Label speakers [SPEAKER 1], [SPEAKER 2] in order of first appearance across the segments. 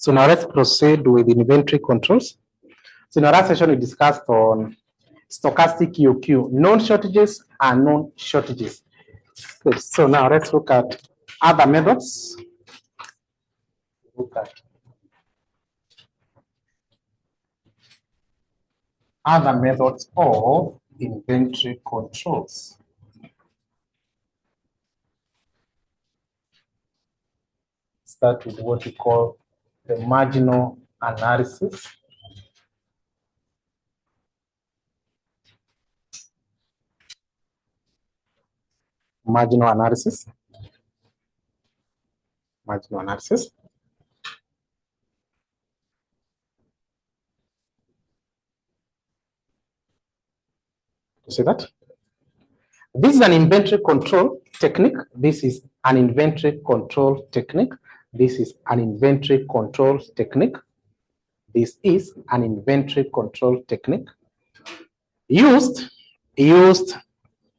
[SPEAKER 1] So now let's proceed with inventory controls. So in our last session, we discussed on stochastic EOQ, known shortages and known shortages. Good. So now let's look at other methods. Look at other methods of inventory controls. Start with what we call the marginal analysis. Marginal analysis. Marginal analysis. You see that? This is an inventory control technique. This is an inventory control technique. This is an inventory control technique. This is an inventory control technique used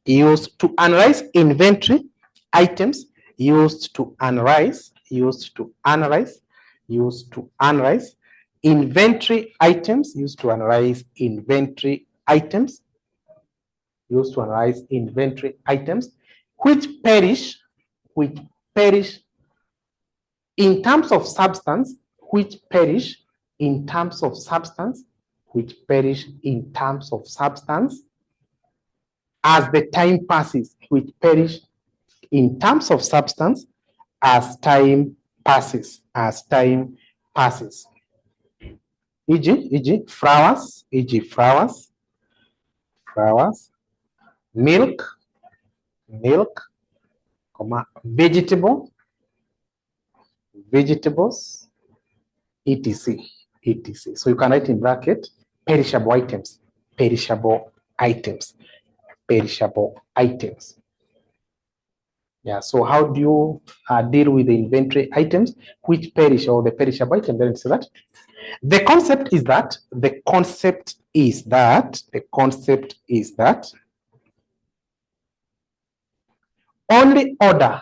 [SPEAKER 1] to analyze inventory items, used to analyze inventory items, used to analyze inventory items, which perish in terms of substance, as the time passes, as time passes. E.g. flowers, milk, vegetables, etc. So you can write in bracket perishable items. Yeah, so how do you deal with the inventory items which perish, or the perishable items? Then say that the concept is that only order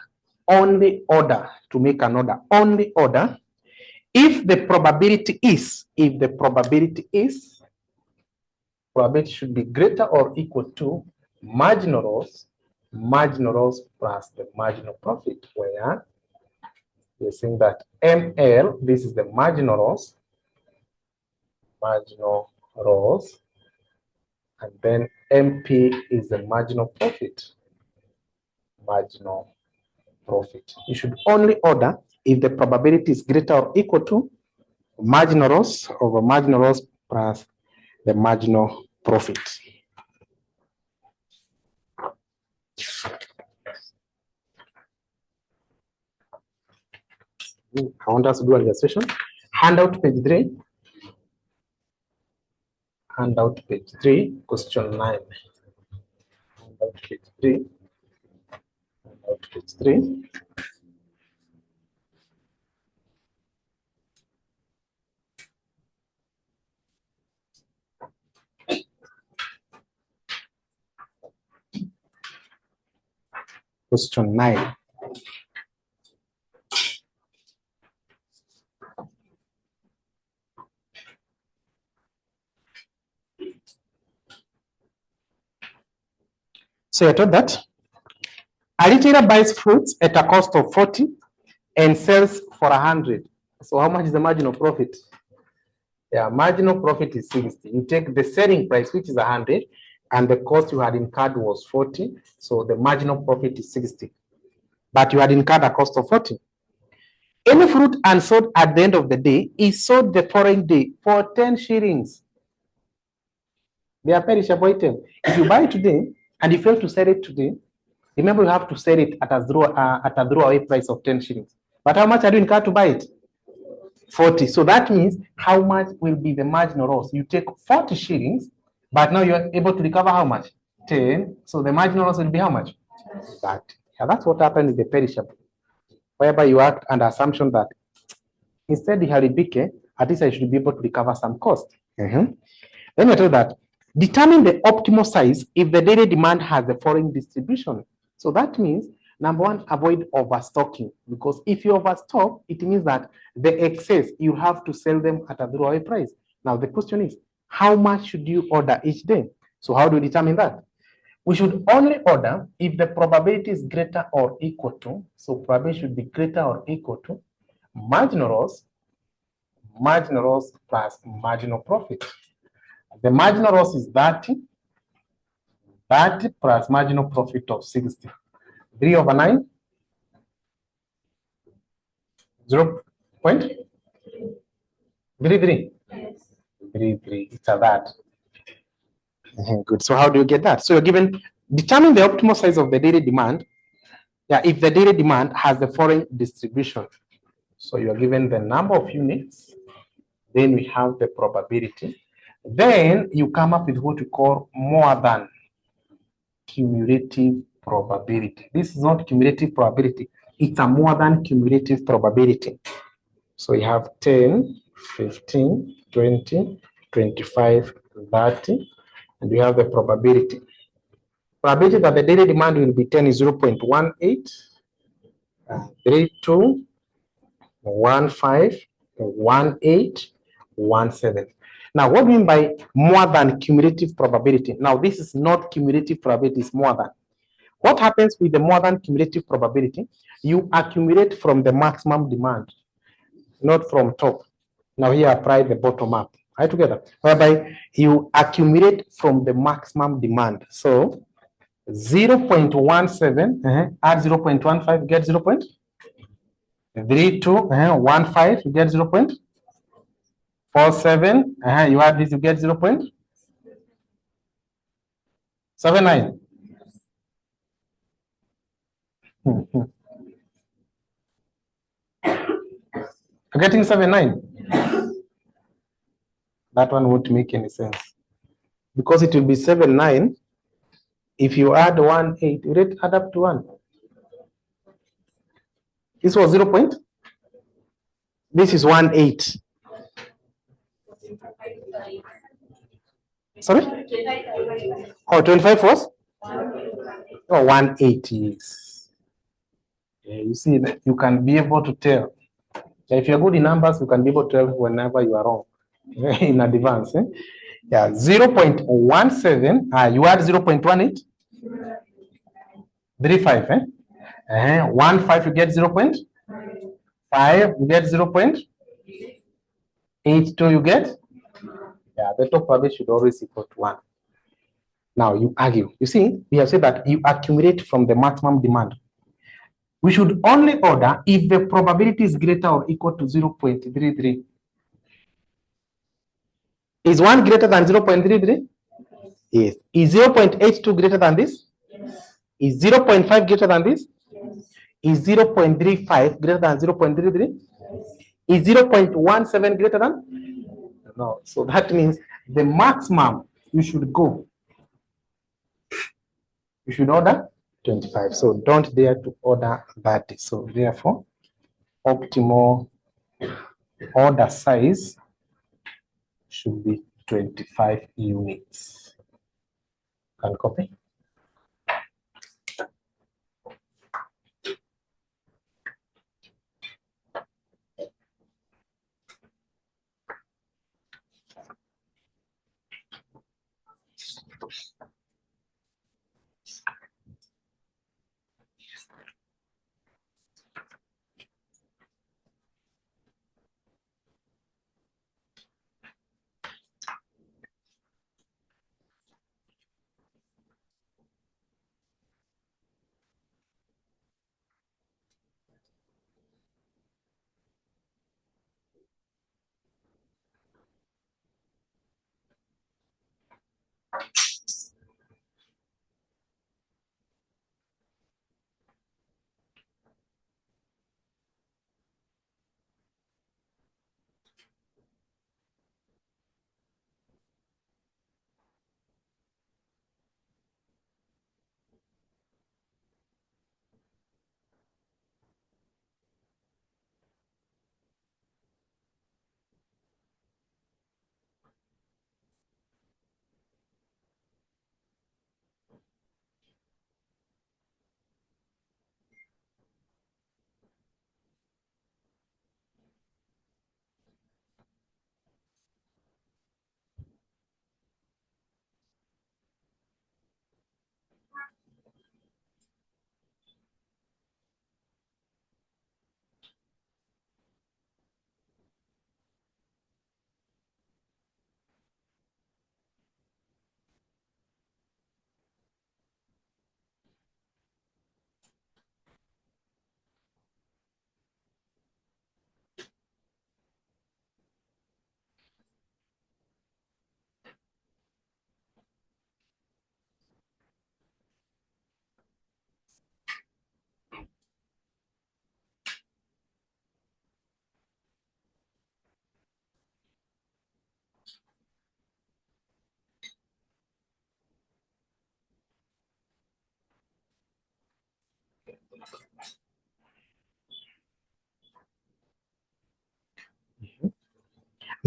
[SPEAKER 1] to make an order, only order if the probability should be greater or equal to marginal loss plus the marginal profit, where we're saying that ML, this is the marginal loss, and then MP is the marginal profit. You should only order if the probability is greater or equal to marginal loss over marginal loss plus the marginal profit. I want us to do an illustration. Handout page 3, question 9. Handout page 3. Question 9. So I told that a retailer buys fruits at a cost of 40 and sells for 100. So how much is the marginal profit? Yeah, marginal profit is 60. You take the selling price, which is 100, and the cost you had incurred was 40. So the marginal profit is 60. But you had incurred a cost of 40. Any fruit unsold at the end of the day is sold the following day for 10 shillings. They are perishable item. If you buy it today and you fail to sell it today, remember you have to sell it at a throwaway price of 10 shillings. But how much are you incurred to buy it? 40. So that means how much will be the marginal loss? You take 40 shillings, but now you're able to recover how much? 10. So the marginal loss will be how much? That. Yeah, that's what happened with the perishable, whereby you act under assumption that instead of haribike, at least I should be able to recover some cost. Then we told that determine the optimal size if the daily demand has the following distribution. So that means Number one, avoid overstocking, because if you overstock, it means that the excess, you have to sell them at a throwaway price. Now, the question is, how much should you order each day? So how do we determine that? We should only order if the probability is greater or equal to, so probability should be greater or equal to marginal loss plus marginal profit. The marginal loss is 30 plus marginal profit of 60. 3 over 9, 0.33. Yes. 33, it's a that. Good. So how do you get that? So you're given, determine the optimal size of the daily demand. Yeah, if the daily demand has the following distribution. So you're given the number of units, then we have the probability. Then you come up with what we call more than cumulative probability. This is not cumulative probability, it's a more than cumulative probability. So you have 10, 15, 20, 25, 30, and we have the probability. Probability that the daily demand will be 10 is 0.18, 32, 15, 18, 17. Now, what do we mean by more than cumulative probability? Now, this is not cumulative probability, it's more than. What happens with the more than cumulative probability? You accumulate from the maximum demand, not from top. Now here apply the bottom up. Are you together? Whereby you accumulate from the maximum demand. So 0.17, add 0.15, get 0.32, 15, you get 0.47, you add this, you get 0.79. You're getting 79. That one won't make any sense, because it will be 79. If you add 1.8, will it add up to 1? This was 0 point. This is 1.8. Sorry? Oh, 25 was? Oh, 1.8 is. Yeah, you see, that you can be able to tell. If you're good in numbers, you can be able to tell whenever you are wrong in advance. Yeah, 0.17. You add 0.18. 35. 1.5, you get 0.5. You get 0.82. You get. Yeah, the top probability should always equal to 1. Now you argue. You see, we have said that you accumulate from the maximum demand. We should only order if the probability is greater or equal to 0.33. Is 1 greater than 0.33? Yes. Is 0.82 greater than this? Yes. Is 0.5 greater than this? Yes. Is 0.35 greater than 0.33? Yes. Is 0.17 greater than? No. So that means the maximum you should go. You should order 25. So don't dare to order 30. So therefore, optimal order size should be 25 units. Can copy?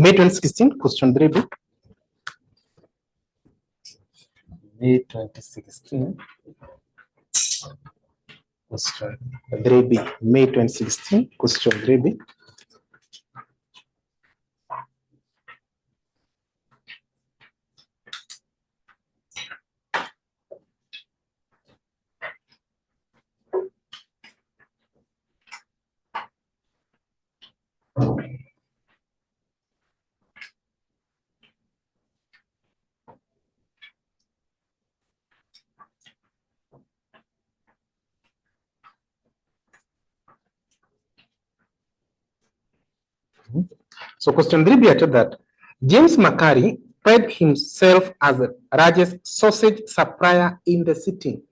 [SPEAKER 1] May 2016, question 3B. May 2016, question 3B. May 2016, question 3B. So question 3B added that James Macquarie pride himself as the largest sausage supplier in the city.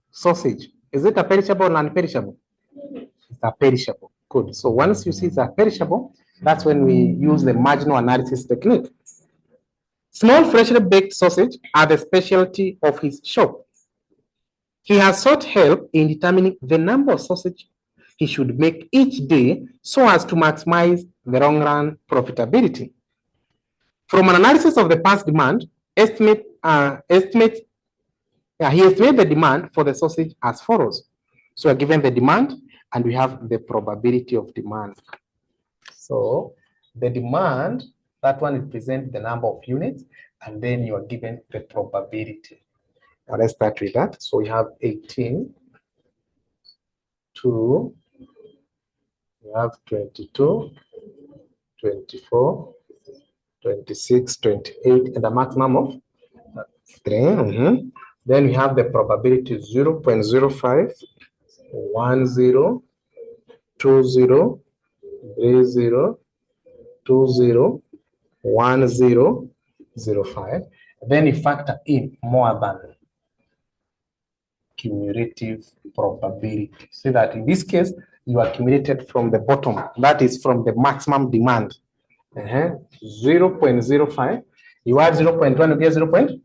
[SPEAKER 1] Sausage, is it a perishable or non-perishable? It's a perishable. Good. So once you see it's a perishable, that's when we use the marginal analysis technique. Small freshly baked sausage are the specialty of his shop. He has sought help in determining the number of sausage he should make each day so as to maximize the long run profitability. From an analysis of the past demand, he estimates the demand for the sausage as follows. So we're given the demand and we have the probability of demand. So the demand, that one represents the number of units, and then you are given the probability. Now let's start with that. So we have 18, 2, we have 22, 24, 26, 28, and a maximum of 3. Then we have the probability 0.05, 10, 20, 30, 20, 10, 05. Then you factor in more than cumulative probability. So that in this case, you accumulated from the bottom. That is from the maximum demand. 0.05. You add 0.1, you get 0.15.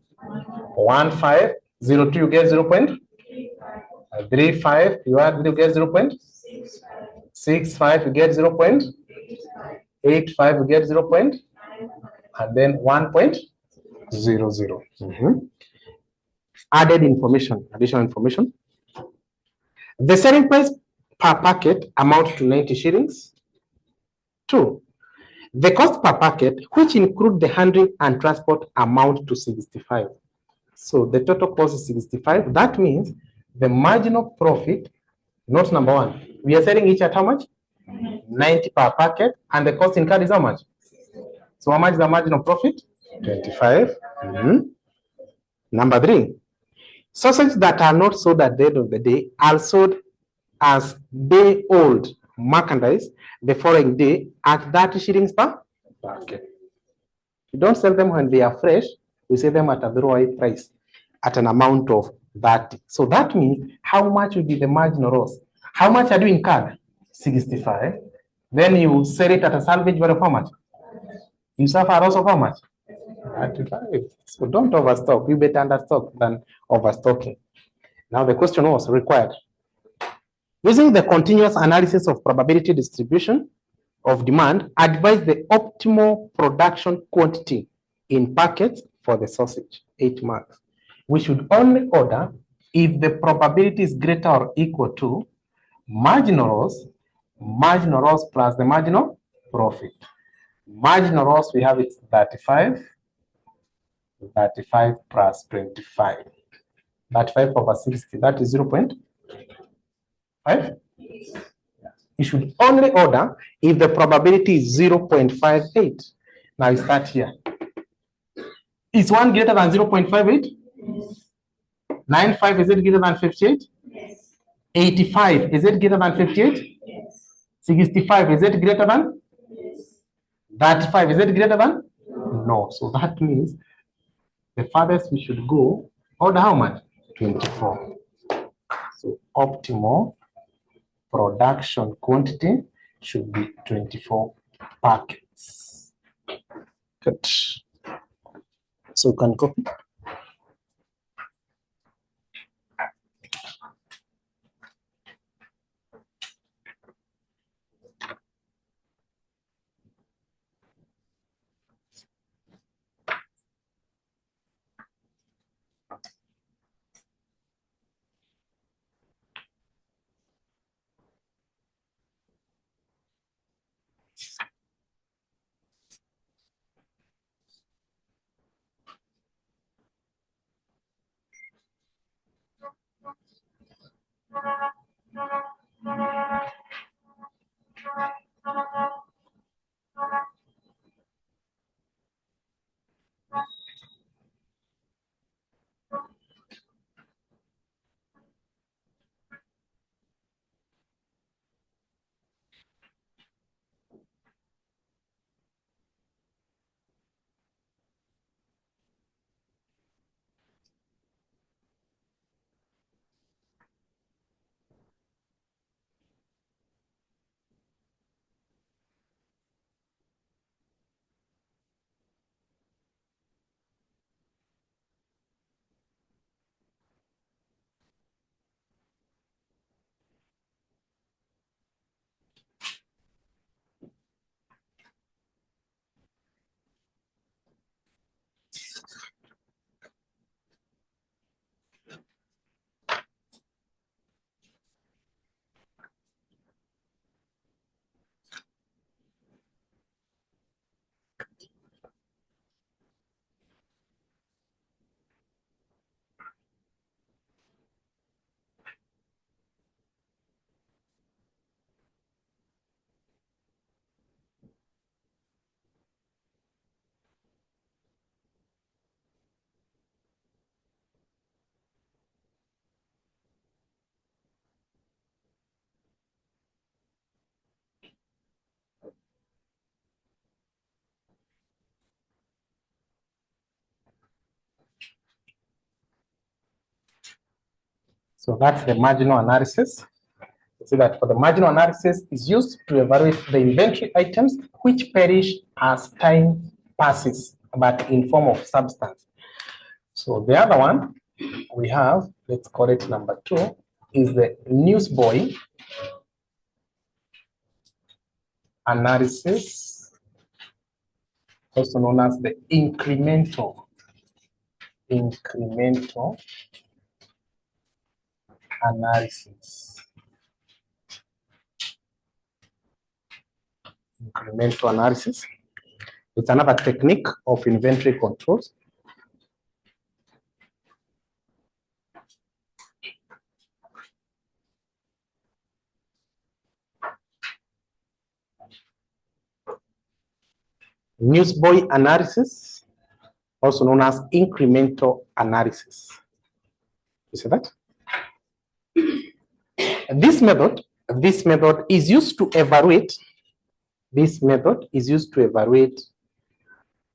[SPEAKER 1] 02, you get 0.35. You add, you get 0.65. You get 0.85. You get 0. And then 1.00. Added information, additional information. The selling price per packet amounts to 90 shillings. 2. The cost per packet, which include the handling and transport, amount to 65. So the total cost is 65. That means the marginal profit, not number 1. We are selling each at how much? 90 per packet, and the cost incurred is how much? So how much is the marginal profit? 25. Number 3. Sausages that are not sold at the end of the day are sold as day-old merchandise the following day at 30 shillings per packet. You don't sell them when they are fresh, you sell them at a very high price, at an amount of 30. So that means how much will be the marginal loss? How much are you incurred? 65. Then you sell it at a salvage value of how much? You suffer a loss of how much? 35. So don't overstock. You better understock than overstocking. Now the question was required. Using the continuous analysis of probability distribution of demand, advise the optimal production quantity in packets for the sausage. 8 marks. We should only order if the probability is greater or equal to marginal loss plus the marginal profit. Marginal loss, we have it 35. 35 plus 25. 35 over 60, that is 0.5. You should only order if the probability is 0.58. Now you start here. Is 1 greater than 0.58? 95, is it greater than 58? Yes. 85, is it greater than 58? Yes. 65, is it greater than? Yes. 35, is it greater than? No. So that means the farthest we should go, order how much? 24. So optimal production quantity should be 24 packets. Good. So you can copy. So that's the marginal analysis. So that for the marginal analysis is used to evaluate the inventory items which perish as time passes, but in form of substance. So the other one we have, let's call it number 2, is the newsboy analysis, also known as the incremental analysis. Incremental analysis. It's another technique of inventory controls. Newsboy analysis, also known as incremental analysis. You see that? This method is used to evaluate. This method is used to evaluate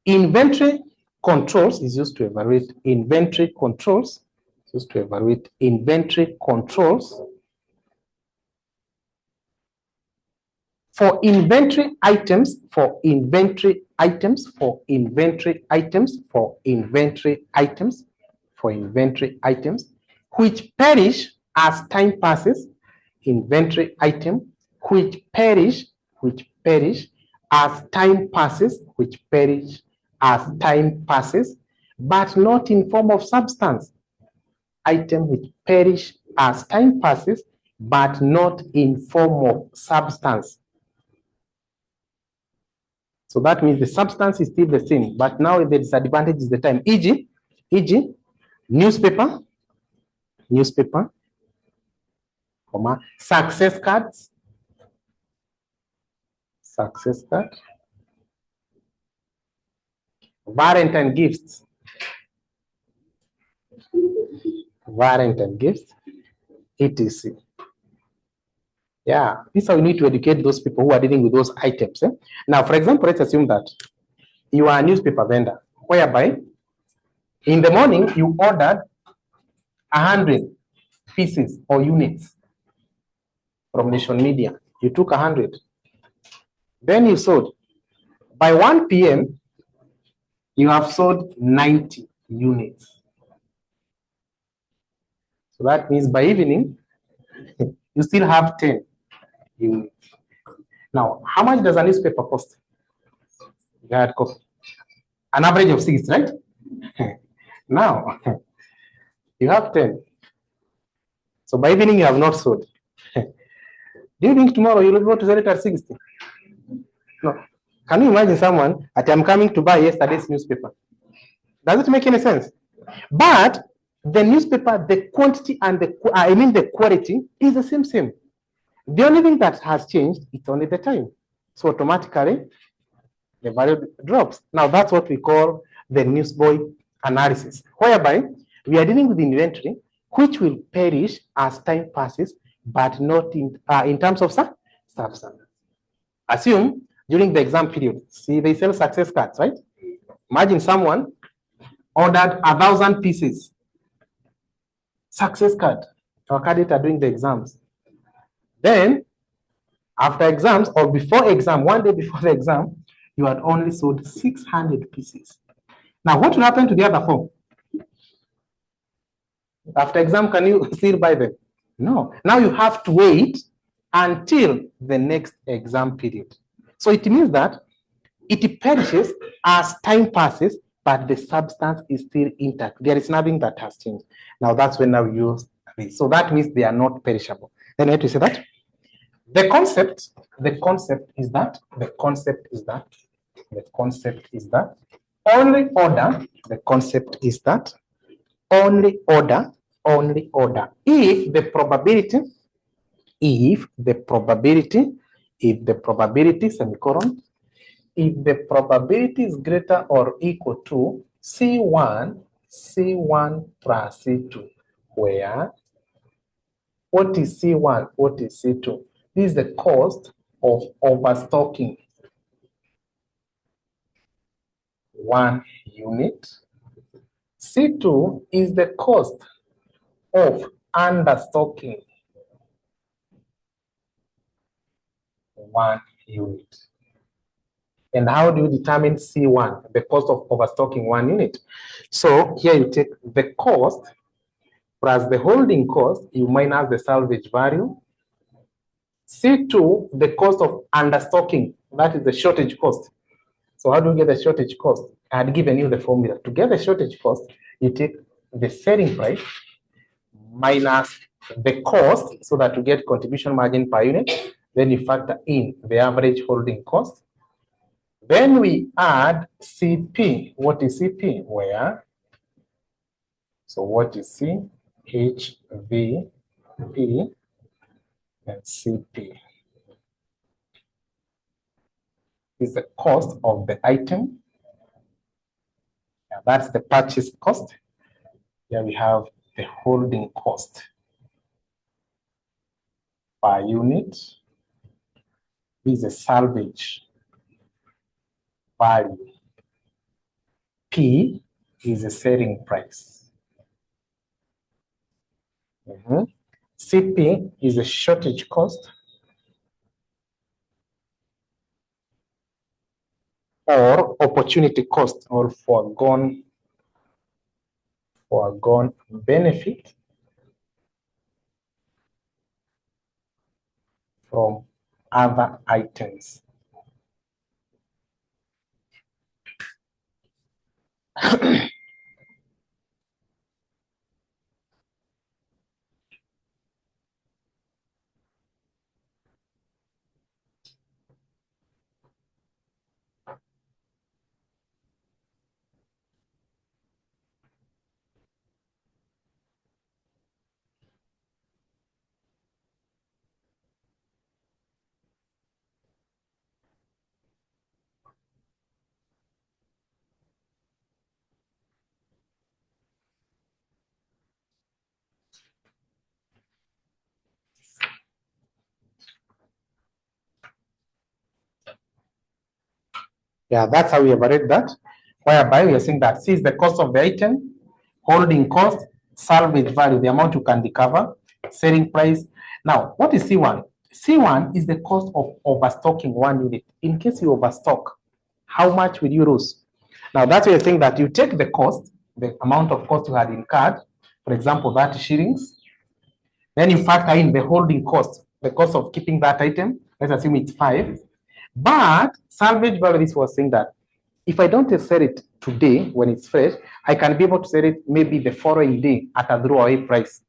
[SPEAKER 1] inventory controls. Is used to evaluate inventory controls. It's used to evaluate inventory controls for inventory items, for inventory items, for inventory items, for inventory items, for inventory items, which perish as time passes. Inventory item which perish as time passes, which perish as time passes, but not in form of substance. Item which perish as time passes, but not in form of substance. So that means the substance is still the same, but now the disadvantage is the time. E.g., newspaper, success cards, Valentine gifts, etc. Yeah, this is how we need to educate those people who are dealing with those items. Now, for example, let's assume that you are a newspaper vendor, whereby in the morning you ordered 100 pieces or units from Nation Media. You took 100. Then you sold. By 1 p.m., you have sold 90 units. So that means by evening, you still have 10 units. Now, how much does a newspaper cost? That cost an average of 6, right? Now, you have 10. So by evening, you have not sold. Do you think tomorrow you'll be able to sell it at 60? No. Can you imagine someone that I'm coming to buy yesterday's newspaper? Does it make any sense? But the newspaper, the quantity and the quality is the same. The only thing that has changed is only the time. So automatically, the value drops. Now that's what we call the newsboy analysis, whereby we are dealing with inventory which will perish as time passes, but not in terms of substance. Assume during the exam period, see, they sell success cards, right? Imagine someone ordered 1,000 pieces success card. Our candidate are doing the exams. Then after exams or before exam, 1 day before the exam, you had only sold 600 pieces. Now, what will happen to the other 4? After exam, can you still buy them? No. Now you have to wait until the next exam period. So it means that it perishes as time passes, but the substance is still intact. There is nothing that has changed. Now that's when we use this. So that means they are not perishable. Then I have to say that the concept is that only order if the probability is greater or equal to C1 plus C2, where what is C1, what is C2? This is the cost of overstocking 1 unit. C2 is the cost of understocking 1 unit. And how do you determine C1, the cost of overstocking 1 unit? So here you take the cost plus the holding cost, you minus the salvage value. C2, the cost of understocking, that is the shortage cost. So how do you get the shortage cost? I had given you the formula. To get the shortage cost, you take the selling price minus the cost, so that you get contribution margin per unit. Then you factor in the average holding cost. Then we add CP. What is CP? Where? So what is C? HVP and CP is the cost of the item. That's the purchase cost. Here we have the holding cost per unit. This is a salvage value. P is a selling price. CP is a shortage cost or opportunity cost or foregone benefit from other items. Yeah, that's how we evaluate that, whereby we are saying that C is the cost of the item, holding cost, salvage value, the amount you can recover, selling price. Now, what is C1? C1 is the cost of overstocking 1 unit. In case you overstock, how much will you lose? Now, that's why you're saying that you take the cost, the amount of cost you had incurred, for example, 30 shillings, then you factor in the holding cost, the cost of keeping that item. Let's assume it's 5. But salvage value, this was saying that if I don't sell it today when it's fresh, I can be able to sell it maybe the following day at a throwaway price.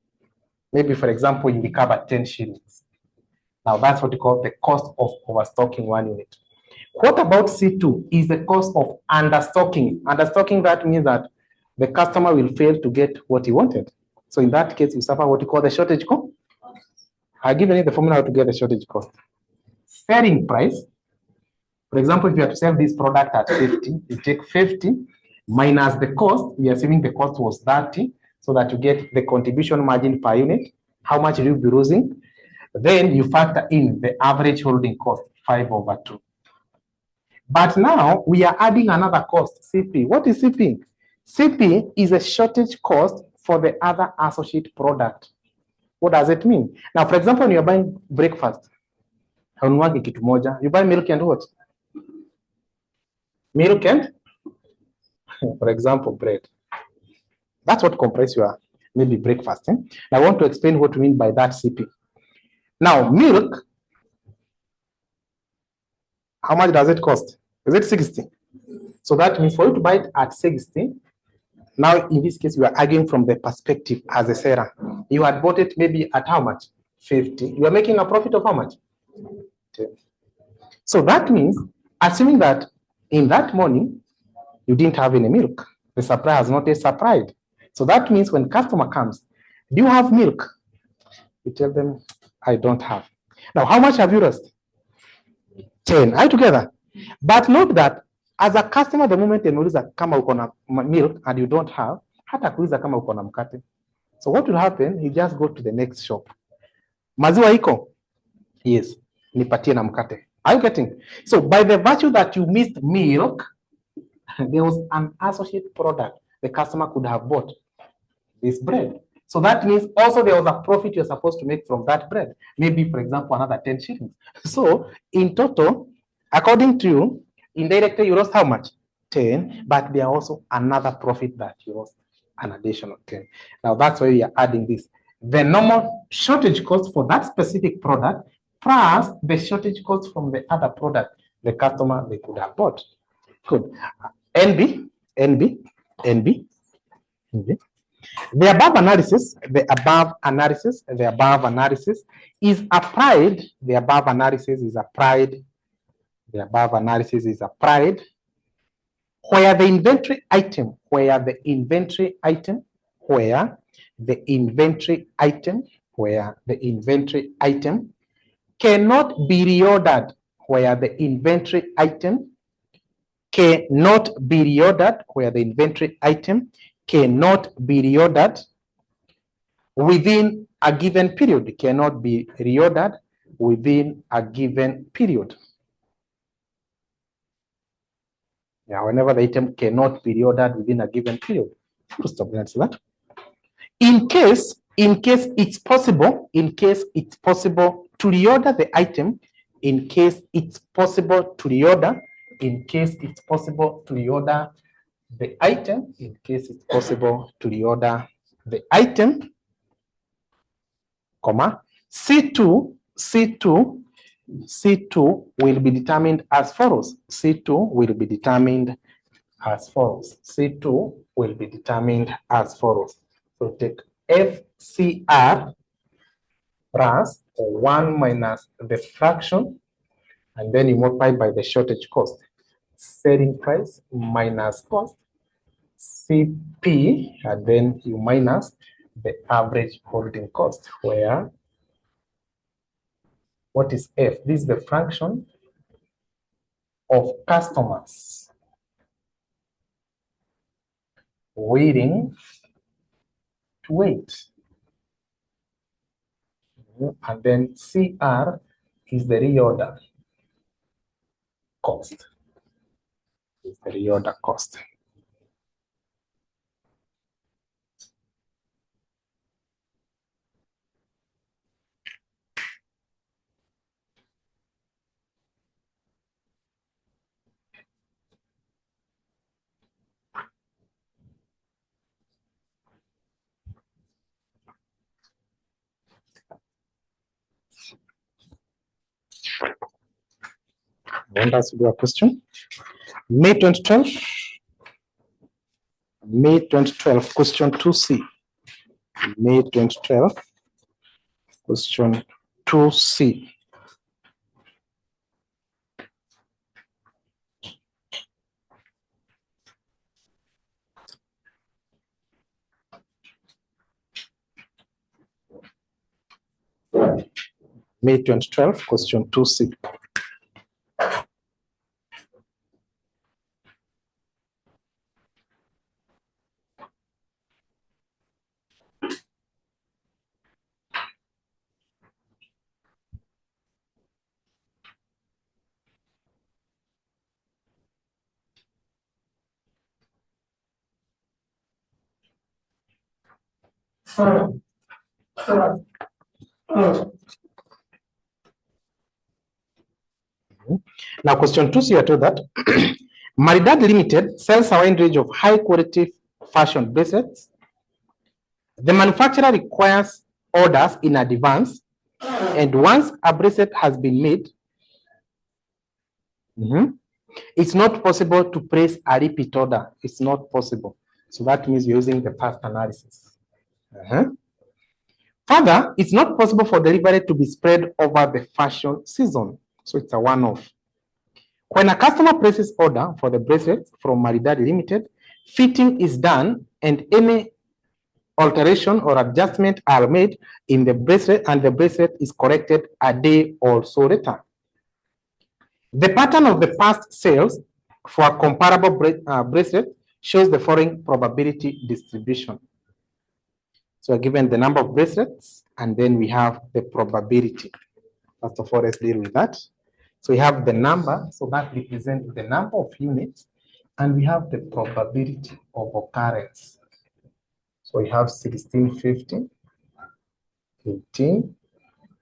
[SPEAKER 1] Maybe, for example, you recover 10 shillings. Now, that's what we call the cost of overstocking 1 unit. What about C2 is the cost of understocking. Understocking, that means that the customer will fail to get what he wanted. So in that case, you suffer what you call the shortage cost. I've given you the formula to get the shortage cost. Selling price. For example, if you have to sell this product at 50, you take 50 minus the cost. We are assuming the cost was 30, so that you get the contribution margin per unit. How much will you be losing? Then you factor in the average holding cost, 5/2. But now we are adding another cost, CP. What is CP? CP is a shortage cost for the other associate product. What does it mean? Now, for example, when you're buying breakfast, you buy milk and what? Milk and, for example, bread. That's what comprises your maybe breakfast. I want to explain what we mean by that CP. Now, milk, how much does it cost? Is it 60? So that means for you to buy it at 60, now in this case, you are arguing from the perspective as a seller. You had bought it maybe at how much? 50. You are making a profit of how much? 10. So that means, assuming that in that morning, you didn't have any milk. The supplier has not yet supplied. So that means when customer comes, do you have milk? You tell them, I don't have. Now, how much have you lost? 10. Are you together? But note that as a customer, the moment unauliza kama uko na milk and you don't have, hata kuuliza kama uko na mkate. So what will happen? You just go to the next shop. Maziwa iko? Yes. Nipatie na mkate. Are you getting? So by the virtue that you missed milk, there was an associate product the customer could have bought, this bread. So So that means also there was a profit you're supposed to make from that bread. Maybe, for example, another 10 shillings. So in total, according to you, indirectly you lost how much? 10, but there are also another profit that you lost, an additional 10. Now that's why we are adding this. The normal shortage cost for that specific product plus the shortage cost from the other product the customer they could have bought. Good. NB. The above analysis is applied. The above analysis is applied where the inventory item cannot be reordered, within a given period. Yeah, whenever the item cannot be reordered within a given period. Full stop. That's that. In case it's possible to reorder the item, C2 will be determined as follows. C2 will be determined as follows. So take FCR plus 1 minus the fraction, and then you multiply by the shortage cost. Selling price minus cost, CP, and then you minus the average holding cost, where what is F? This is the fraction of customers willing to wait. And then CR is the reorder cost. Want us to do a question? May 2012, question 2C. May 2012, question 2C. May 2012, question 2C. Now, question 2C, you are told that Maridadi Limited sells a wide range of high quality fashion bracelets. The manufacturer requires orders in advance, and once a bracelet has been made, it's not possible to place a repeat order. It's not possible. So that means you're using the first analysis. Further, it's not possible for delivery to be spread over the fashion season. So it's a one-off. When a customer places order for the bracelet from Maridadi Limited, fitting is done and any alteration or adjustment are made in the bracelet, and the bracelet is corrected a day or so later. The pattern of the past sales for a comparable bracelet shows the following probability distribution. So given the number of bracelets, and then we have the probability. First of all, let's deal with that. So we have the number, so that represents the number of units, and we have the probability of occurrence. So So we have 1650, 18,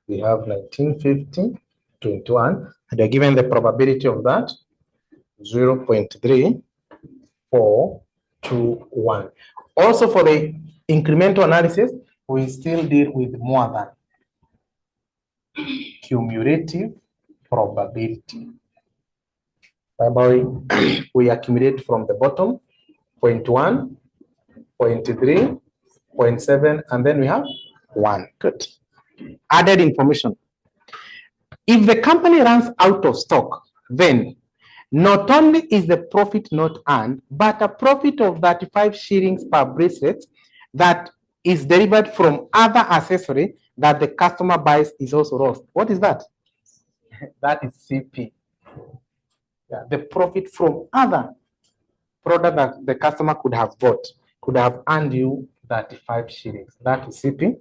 [SPEAKER 1] we have 1950, 21, and we're given the probability of that 0.3421. Also for the incremental analysis, we still deal with more than cumulative probability. Whereby we accumulate from the bottom 0.1, 0.3, 0.7, and then we have 1. Good. Added information. If the company runs out of stock, then not only is the profit not earned, but a profit of 35 shillings per bracelet that is delivered from other accessory that the customer buys is also lost. What is that? That is CP. Yeah, the profit from other product that the customer could have bought could have earned you 35 shillings. That is CP.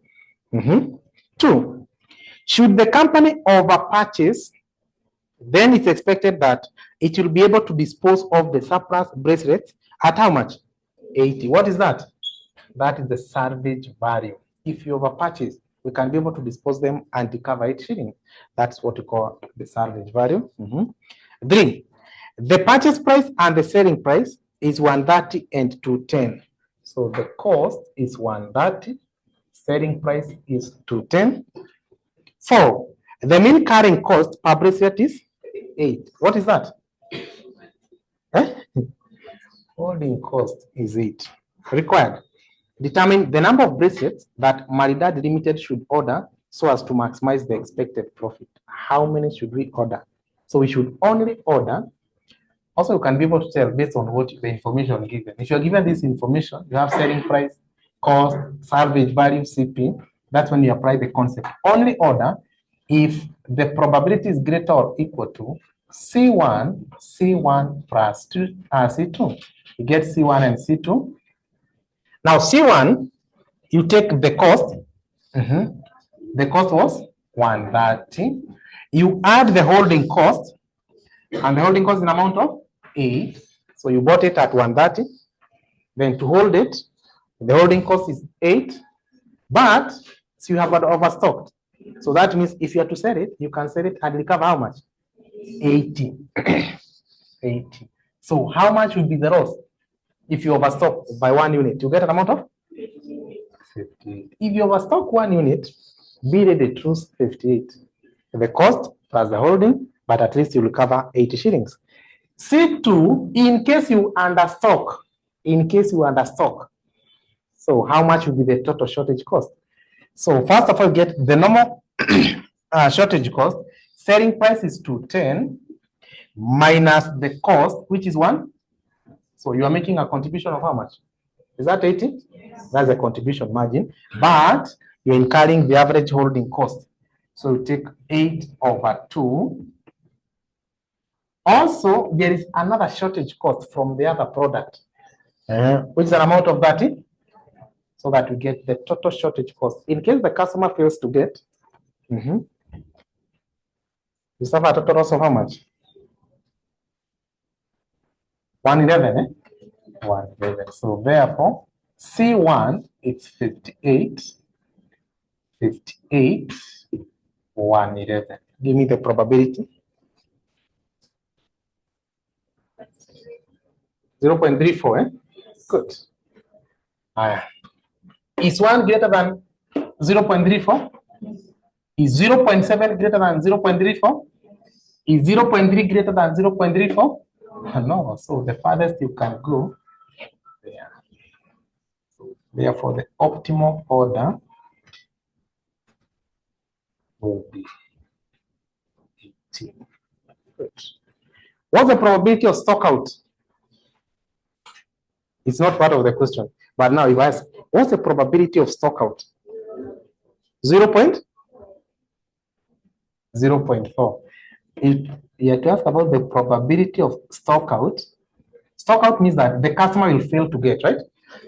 [SPEAKER 1] 2, should the company overpurchase, then it's expected that it will be able to dispose of the surplus bracelets at how much? 80. What is that? That is the salvage value. If you overpurchase, we can be able to dispose them and recover 8 shillings. That's what we call the salvage value. 3, the purchase price and the selling price is 130 and 210. So the cost is 130, selling price is 210. 4, the mean carrying cost per bracelet is 8. What is that? Holding cost is 8. Required. Determine the number of bracelets that Maridadi Limited should order so as to maximize the expected profit. How many should we order? So we should only order. Also, you can be able to tell based on what the information given. If you're given this information, you have selling price, cost, salvage value, CP. That's when you apply the concept. Only order if the probability is greater or equal to C1 plus C2. You get C1 and C2. Now C1, you take the cost. The cost was 130. You add the holding cost, and the holding cost is an amount of 8. So you bought it at 130. Then to hold it, the holding cost is 8. But so you have got overstocked. So that means if you are to sell it, you can sell it and recover how much? 80. 80. So how much will be the loss? If you overstock by 1 unit, you get an amount of 58. If you overstock 1 unit, be ready to choose 58. The cost plus the holding, but at least you recover 80 shillings. C2, in case you understock. In case you understock. So how much will be the total shortage cost? So first of all, get the normal shortage cost. Selling price is 210 minus the cost, which is 1. So you are making a contribution of how much? Is that 80? Yes. That's the contribution margin. But you're incurring the average holding cost. So you take 8/2. Also, there is another shortage cost from the other product, which is an amount of 30. So that we get the total shortage cost. In case the customer fails to get, you suffer a total loss of how much? 111, 111. So therefore, C1, it's 58, 111. Give me the probability. 0.34, Good. Is 1 greater than 0.34? Is 0.7 greater than 0.34? Is 0.3 greater than 0.34? No, so the farthest you can go there. So therefore, the optimal order will be 18. Good. What's the probability of stock out? It's not part of the question. But now if I ask, what's the probability of stock out? 0.4. If you have to ask about the probability of stock out means that the customer will fail to get, right?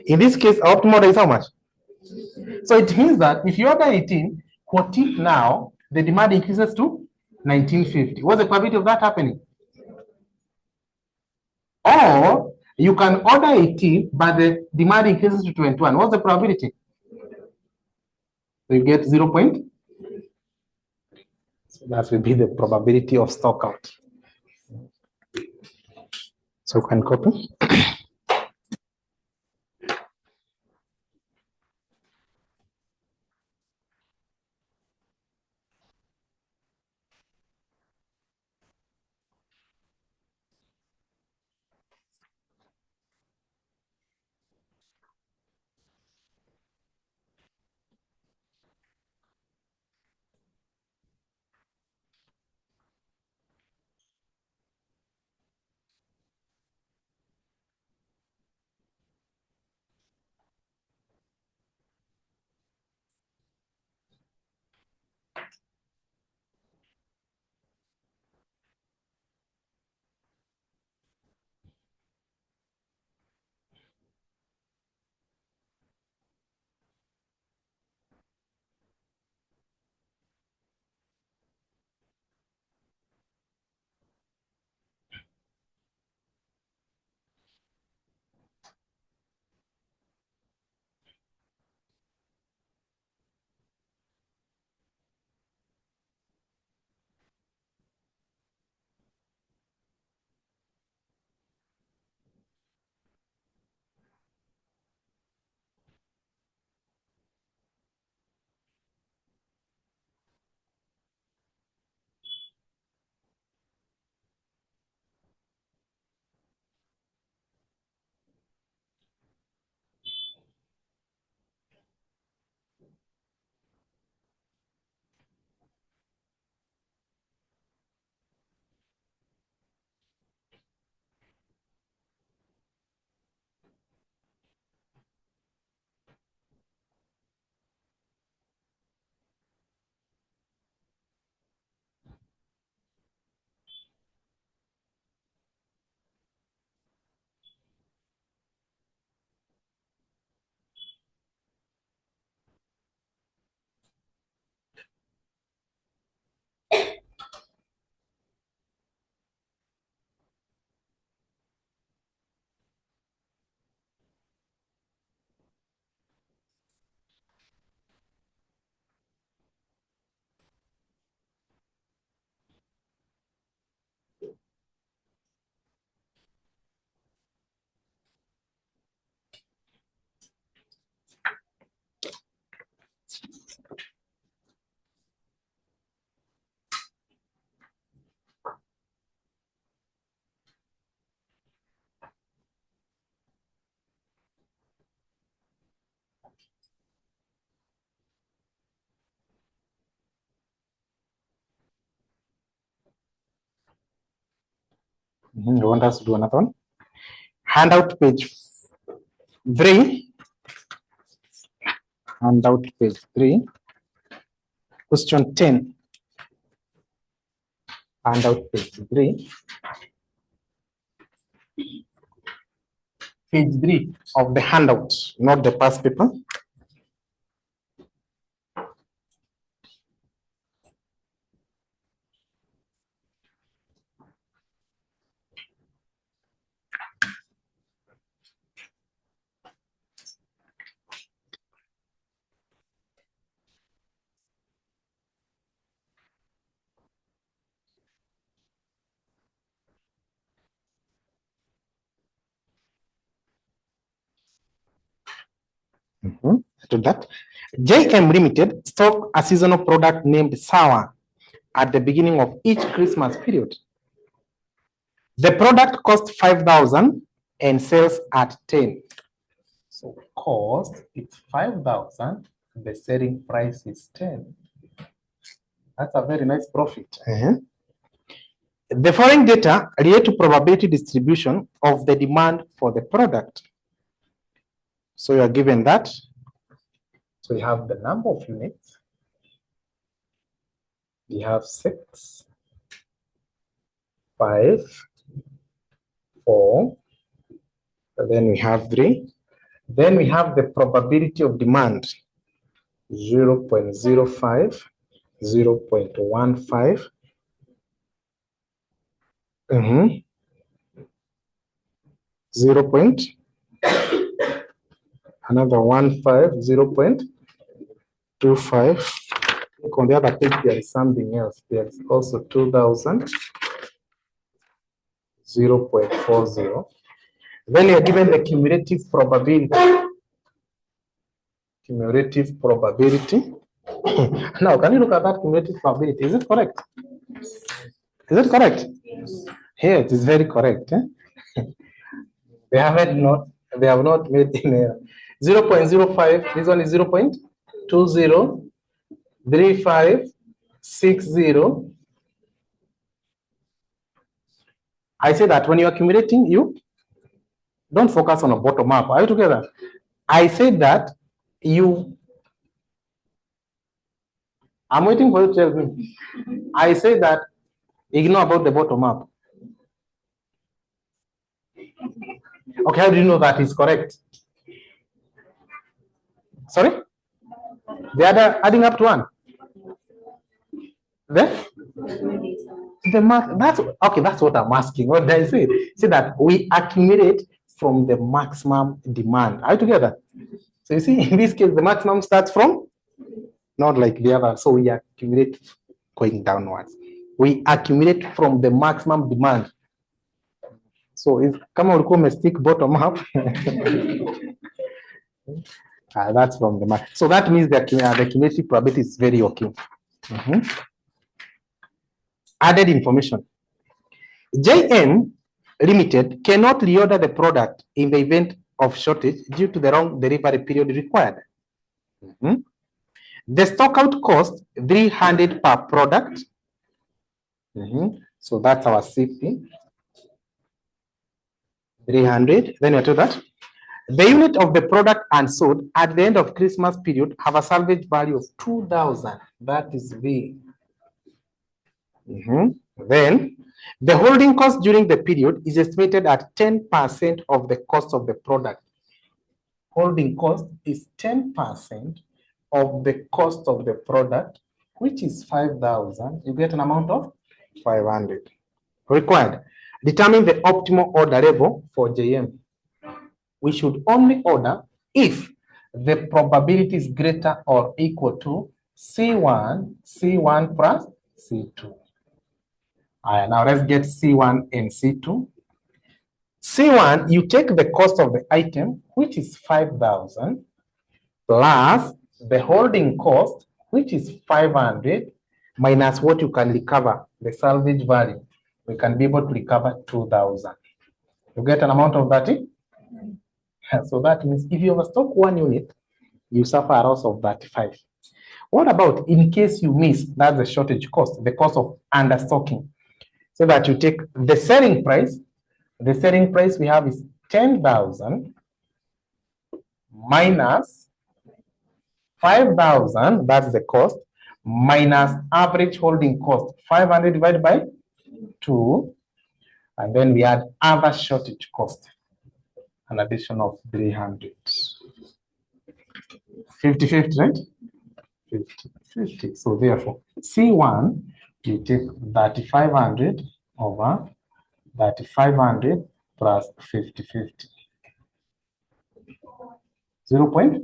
[SPEAKER 1] In this case, our optimal order is how much? So it means that if you order 18, what if now the demand increases to 1950? What's the probability of that happening? Or You can order 18, but the demand increases to 21. What's the probability? So you get 0. So that will be the probability of stock out. So you can copy. You want us to do another one? Handout page 3. Handout page 3. Question 10. Handout page 3. Page 3 of the handout, not the past paper. To that, JM Limited stock a seasonal product named Sour at the beginning of each Christmas period. The product costs 5,000 and sells at 10. So cost it's 5,000. The selling price is 10. That's a very nice profit. The following data relate to probability distribution of the demand for the product. So you are given that. So you have the number of units. We have 6, 5, 4, and then we have 3. Then we have the probability of demand, 0.05, 0.15. 0. Another 15, 0.25. On the other page, there is something else. There is also 2000, 0.40. Then you are given the cumulative probability. Cumulative probability. Now, can you look at that cumulative probability? Is it correct? Is it correct? Yes. Here, it is very correct. Eh? They have not made any error. 0.05. This one is 0.20, 3560. I say that when you are accumulating, you don't focus on a bottom up. Are you together? I said that I'm waiting for you to tell me. I say that ignore about the bottom up. Okay, how do you know that is correct? Sorry? The other adding up to 1. The mark, that's okay, that's what I'm asking. What did I say? Say that we accumulate from the maximum demand. Are you together? So you see, in this case, the maximum starts from, not like the other. So we accumulate going downwards. We accumulate from the maximum demand. So if come on, come stick bottom up. That's from the max. So that means the cumulative probability is very okay. Added information. JN Limited cannot reorder the product in the event of shortage due to the wrong delivery period required. The stockout cost 300 per product. So that's our CP. 300. Then you to that. The unit of the product unsold at the end of Christmas period have a salvage value of 2,000. That is V. Then the holding cost during the period is estimated at 10% of the cost of the product. Holding cost is 10% of the cost of the product, which is 5,000. You get an amount of 500. Required. Determine the optimal order level for JM. We should only order if the probability is greater or equal to C1 plus C2. All right, now let's get C1 and C2. C1, you take the cost of the item, which is 5,000, plus the holding cost, which is 500, minus what you can recover, the salvage value. We can be able to recover 2,000. You get an amount of 30? So that means if you overstock 1 unit, you suffer a loss of 35. What about in case you miss? That's the shortage cost, the cost of understocking. So that you take the selling price. The selling price we have is 10,000 minus 5,000. That's the cost, minus average holding cost 500 divided by 2, and then we add other shortage cost, an addition of 300. 50-50, right? 50-50. So therefore, C1, you take 3,500 over 3,500 plus 50-50. 0.4.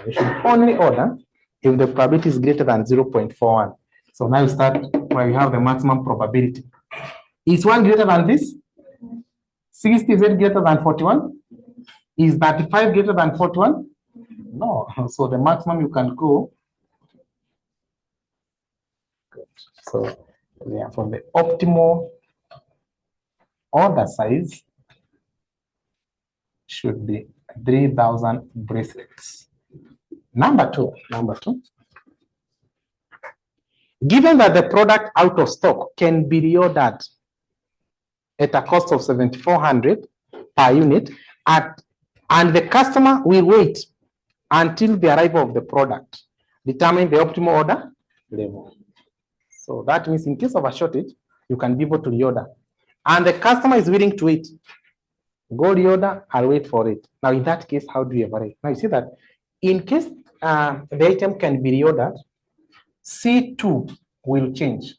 [SPEAKER 1] You should only order if the probability is greater than 0.41. So now you start where you have the maximum probability. Is 1 greater than this? 60 is it greater than 41? Is 35 greater than 41? No. So the maximum you can go. Good. So yeah, for the optimal order size should be 3,000 bracelets. Number two. Given that the product out of stock can be reordered at a cost of 7,400 per unit, and the customer will wait until the arrival of the product, determine the optimal order level. So that means in case of a shortage, you can be able to reorder. And the customer is willing to wait. Go reorder, I'll wait for it. Now, in that case, how do you evaluate? Now, you see that in case the item can be reordered, C2 will change.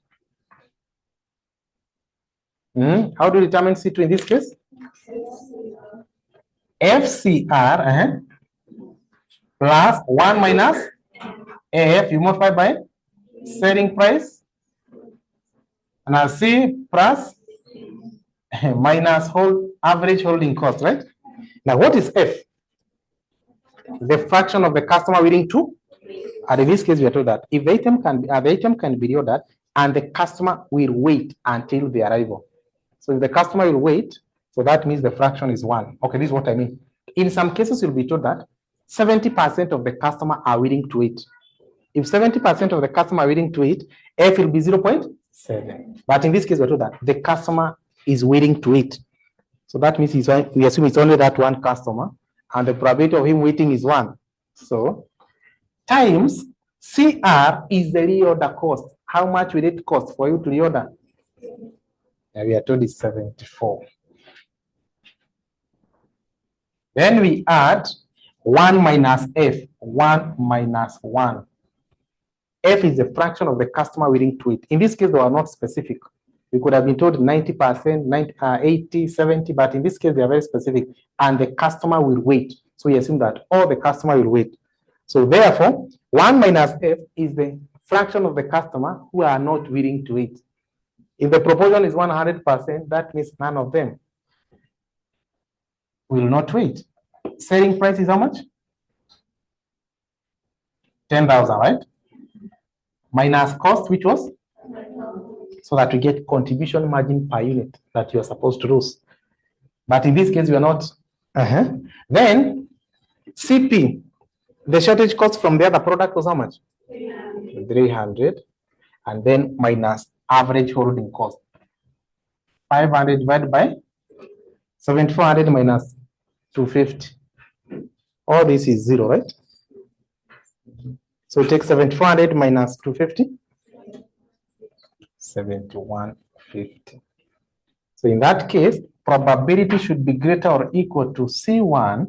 [SPEAKER 1] How do you determine C2 in this case? FCR plus 1 minus AF, you multiply by selling price, and I'll C plus minus average holding cost, right? Now, what is F? The fraction of the customer willing to, and in this case, we are told that if the item can be reordered and the customer will wait until the arrival. So if the customer will wait, so that means the fraction is 1. Okay, this is what I mean. In some cases, you'll be told that 70% of the customer are willing to wait. If 70% of the customer are willing to wait, F will be 0.7. But in this case, we're told that the customer is willing to wait. So that means we assume it's only that one customer, and the probability of him waiting is 1. So times CR is the reorder cost. How much will it cost for you to reorder? And we are told it's 74. Then we add 1 minus F, 1 minus 1. F is the fraction of the customer willing to wait. In this case, they are not specific. We could have been told 90%, 80, 70, but in this case, they are very specific, and the customer will wait. So we assume that all the customer will wait. So therefore, 1 minus F is the fraction of the customer who are not willing to wait. If the proportion is 100%, that means none of them will not wait. Selling price is how much? 10,000, right? Minus cost, which was? So that we get contribution margin per unit that you are supposed to lose. But in this case, we are not. Then CP, the shortage cost from the other product was how much? 300. And then minus average holding cost. 500 divided by 7,400 minus 250. All this is 0, right? So take 7,400 minus 250. 7150. So in that case, probability should be greater or equal to C1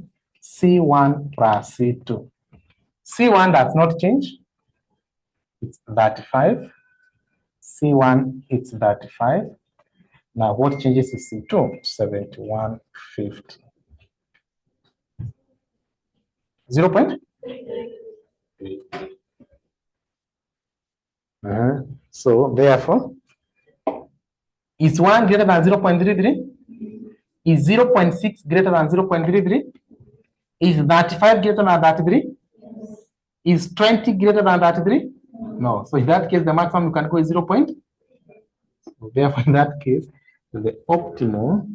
[SPEAKER 1] plus C2. C1 does not change. It's 35. C1, it's 35. Now what changes is C2? 7150. 0.3. So therefore, is 1 greater than 0.33? Is 0.6 greater than 0.33? Is 35 greater than 33? Is 20 greater than 33? No. So in that case, the maximum you can go is 0. So therefore, in that case, the optimal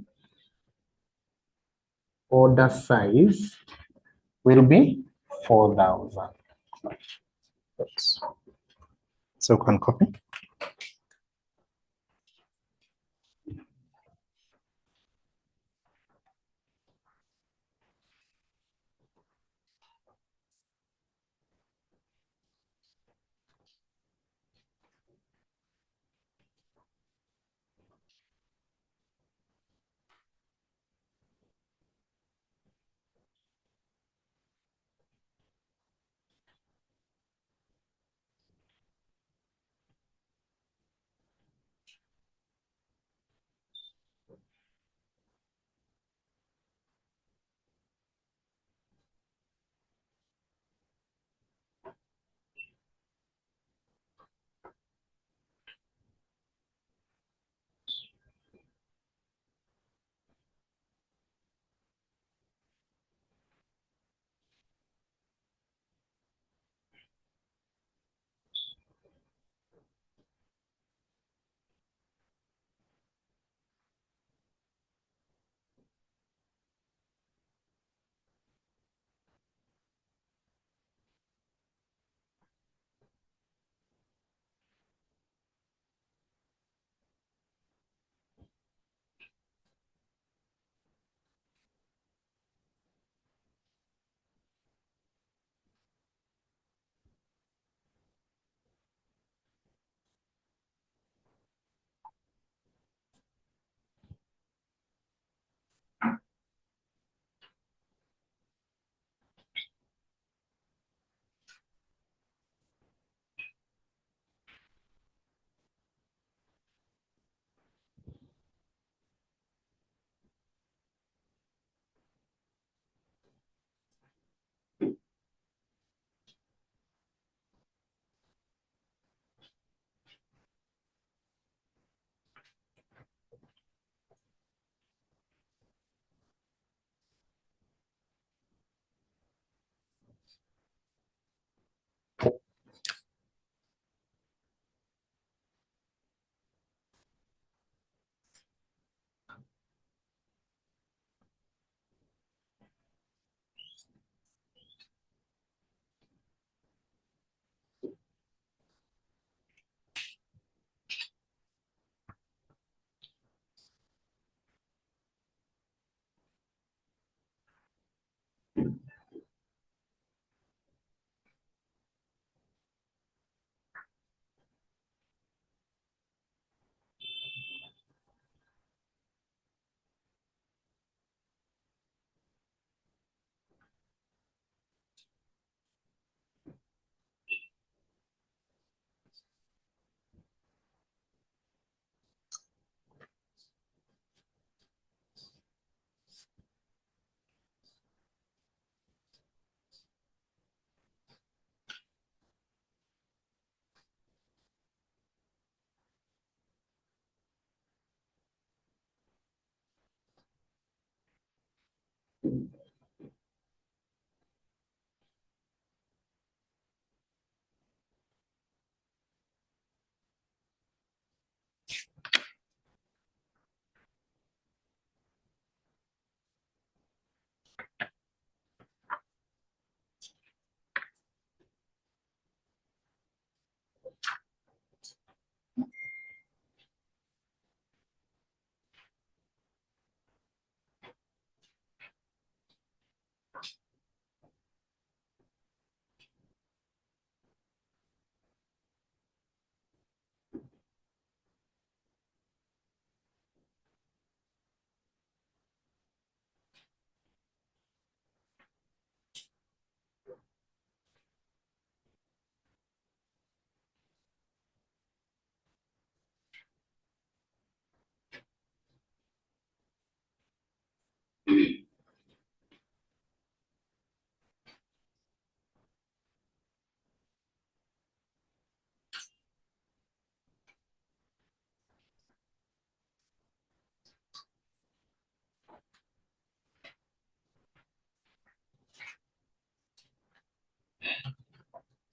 [SPEAKER 1] order size will be 4,000. So you can copy.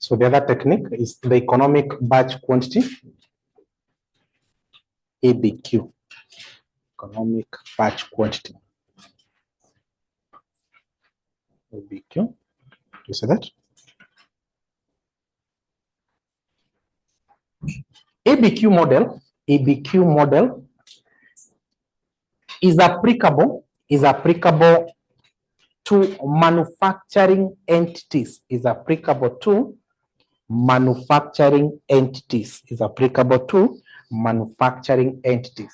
[SPEAKER 1] So the other technique is the economic batch quantity, EBQ, economic batch quantity, EBQ. You see that? EBQ model is applicable to manufacturing entities, is applicable to manufacturing entities, is applicable to manufacturing entities.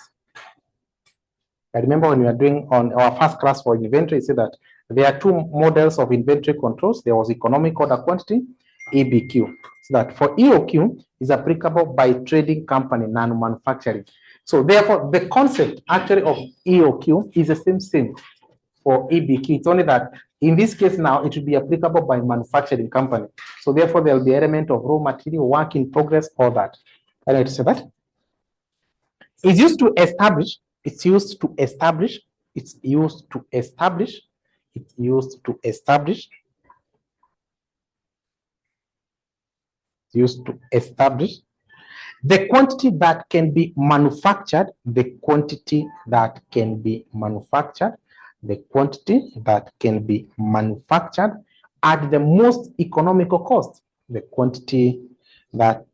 [SPEAKER 1] I remember when we were doing on our first class for inventory, we said that there are two models of inventory controls. There was economic order quantity, EBQ. So that for EOQ is applicable by trading company, non-manufacturing. So therefore, the concept actually of EOQ is the same for EBQ. It's only that in this case now, it will be applicable by manufacturing company. So therefore, there will be element of raw material, work in progress, all that. I like to say that. It's used to establish, it's used to establish, it's used to establish, it's used to establish, it's used to establish the quantity that can be manufactured, the quantity that can be manufactured, the quantity that can be manufactured at the most economical cost, the quantity that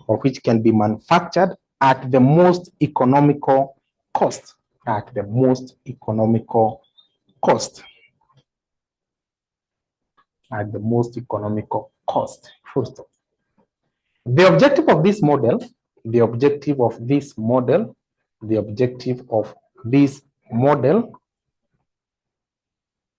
[SPEAKER 1] or which can be manufactured at the most economical cost, at the most economical cost, at the most economical cost. First, the objective of this model, the objective of this model, the objective of this model,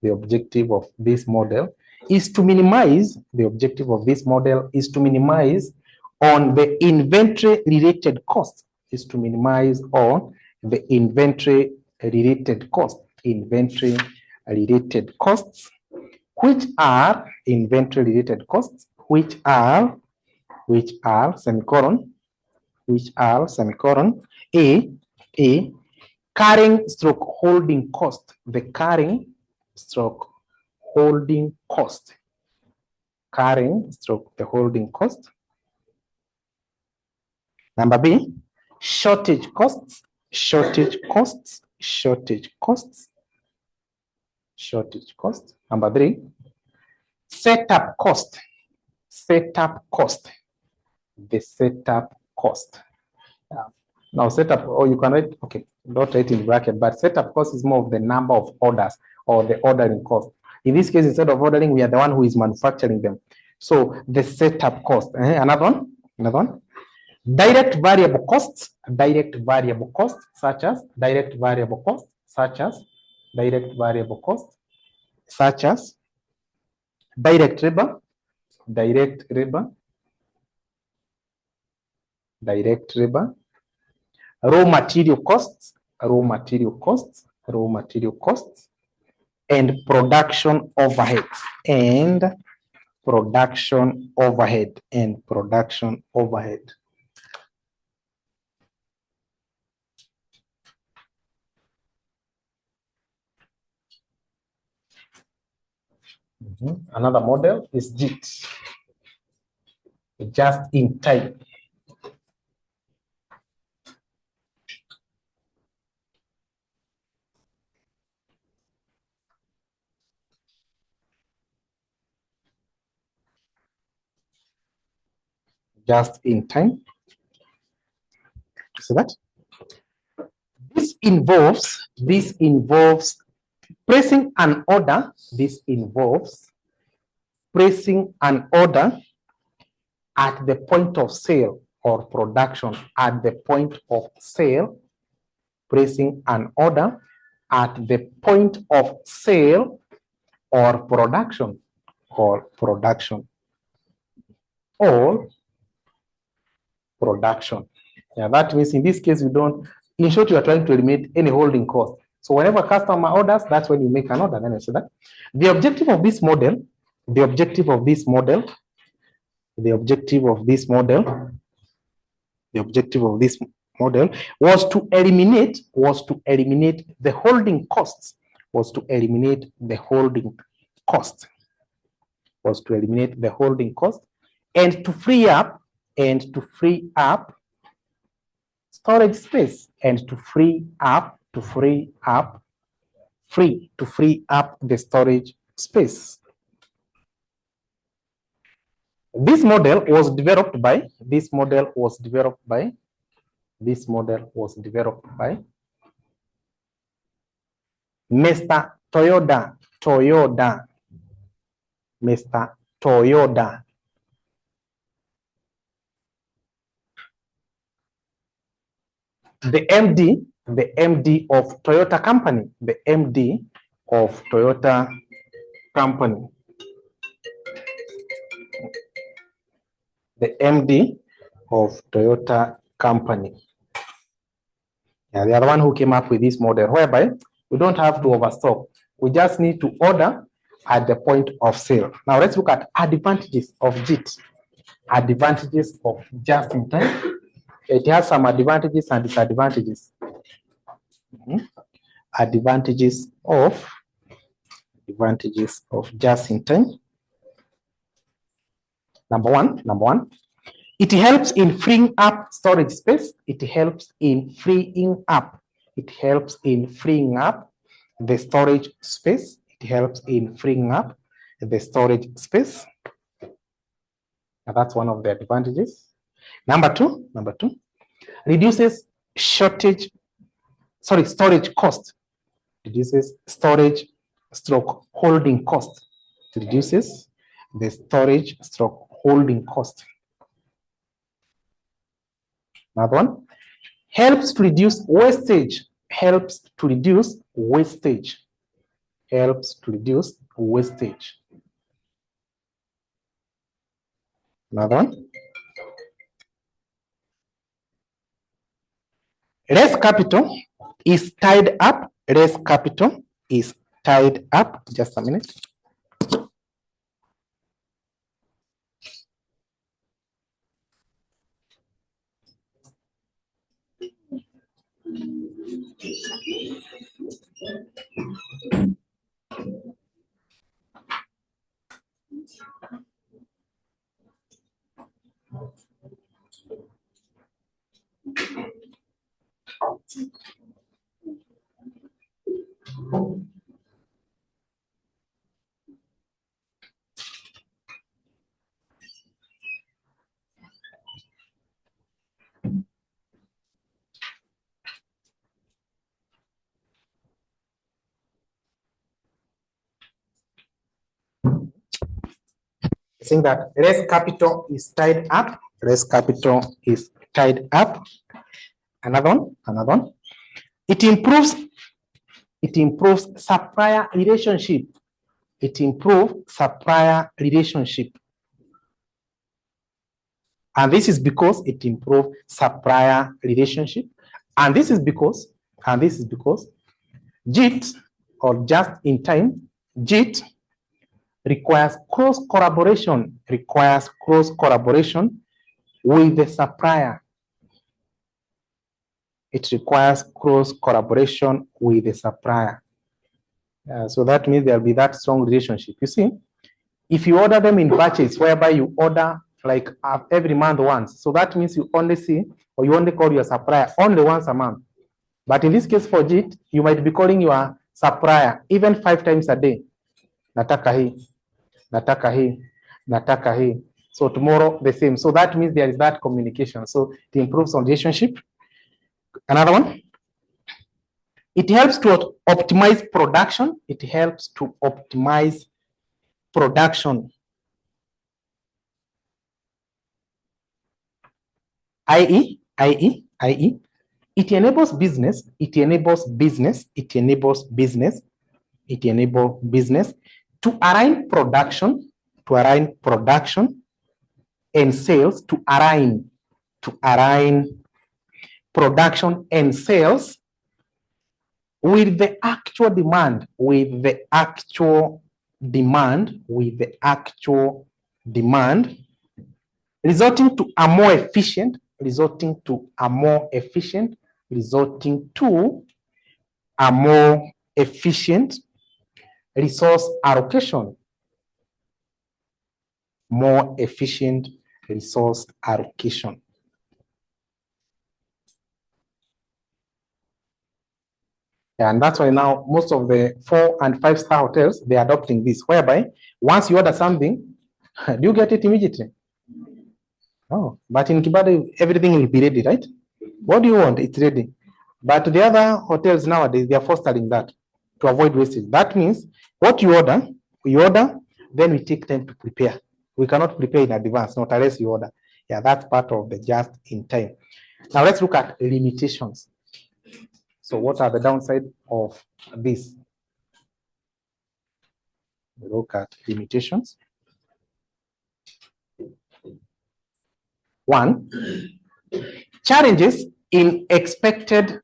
[SPEAKER 1] the objective of this model is to minimize, the objective of this model is to minimize on the inventory related cost, is to minimize on the inventory related cost, inventory related costs, which are inventory related costs, which are semicolon, A, carrying stroke holding cost, the carrying stroke holding cost, carrying stroke the holding cost. Number B, shortage costs, shortage costs, shortage costs, shortage cost. Number 3, setup cost, setup cost, the setup cost. Now setup, or you can write, okay, don't write in bracket, but setup cost is more of the number of orders or the ordering cost. In this case, instead of ordering, we are the one who is manufacturing them. So the setup cost. Another one. Direct variable costs, such as direct variable costs, such as direct variable costs, such as direct labor, raw material costs, and production overheads, and production overhead. Another model is JIT, just in time. Just in time. See that? This involves placing an order. This involves placing an order at the point of sale or production. At the point of sale, placing an order at the point of sale or production, or production. Yeah, that means in this case, we don't, in short, you are trying to eliminate any holding cost. So whenever a customer orders, that's when you make an order. Then you see that. The objective of this model was to eliminate the holding costs, and to free up storage space, and to free up the storage space. This model was developed by Mr. Toyoda. Mr. Toyoda. The MD of Toyota Company. The MD of Toyota Company. The MD of Toyota Company. Yeah, they are the one who came up with this model, whereby we don't have to overstock. We just need to order at the point of sale. Now let's look at advantages of JIT. Advantages of just in time. It has some advantages and disadvantages. Advantages of just in time. Number one, it helps in freeing up storage space. It helps in freeing up the storage space. It helps in freeing up the storage space. Now that's one of the advantages. Number two, reduces storage cost. Reduces storage stroke holding cost. It reduces the storage stroke holding cost. Another one, helps to reduce wastage. Helps to reduce wastage. Helps to reduce wastage. Another one, less capital is tied up. Less capital is tied up. Just a minute. Saying that less capital is tied up. Less capital is tied up. Another one. It improves supplier relationship. It improves supplier relationship. And this is because it improves supplier relationship. And this is because JIT, or just in time, JIT requires close collaboration with the supplier. It requires close collaboration with the supplier. So that means there'll be that strong relationship. You see, if you order them in batches, whereby you order like every month once, so that means you only see, or you only call your supplier only once a month. But in this case for JIT, you might be calling your supplier even 5 times a day. Nataka hii. So tomorrow the same. So that means there is that communication. So it improves on relationship. Another one, it helps to optimize production. It helps to optimize production. i.e. It enables business to align production and sales, to align production and sales with the actual demand, resulting to a more efficient resource allocation. More efficient resource allocation. And that's why now most of the 4- and 5-star hotels, they're adopting this, whereby once you order something, do you get it immediately? Oh, but in Kibada, everything will be ready, right? What do you want? It's ready. But the other hotels nowadays, they are fostering that to avoid wastage. That means what you order, we order, then we take time to prepare. We cannot prepare in advance, not unless you order. Yeah, that's part of the just in time. Now let's look at limitations. So what are the downside of this? We look at limitations. 1, challenges in unexpected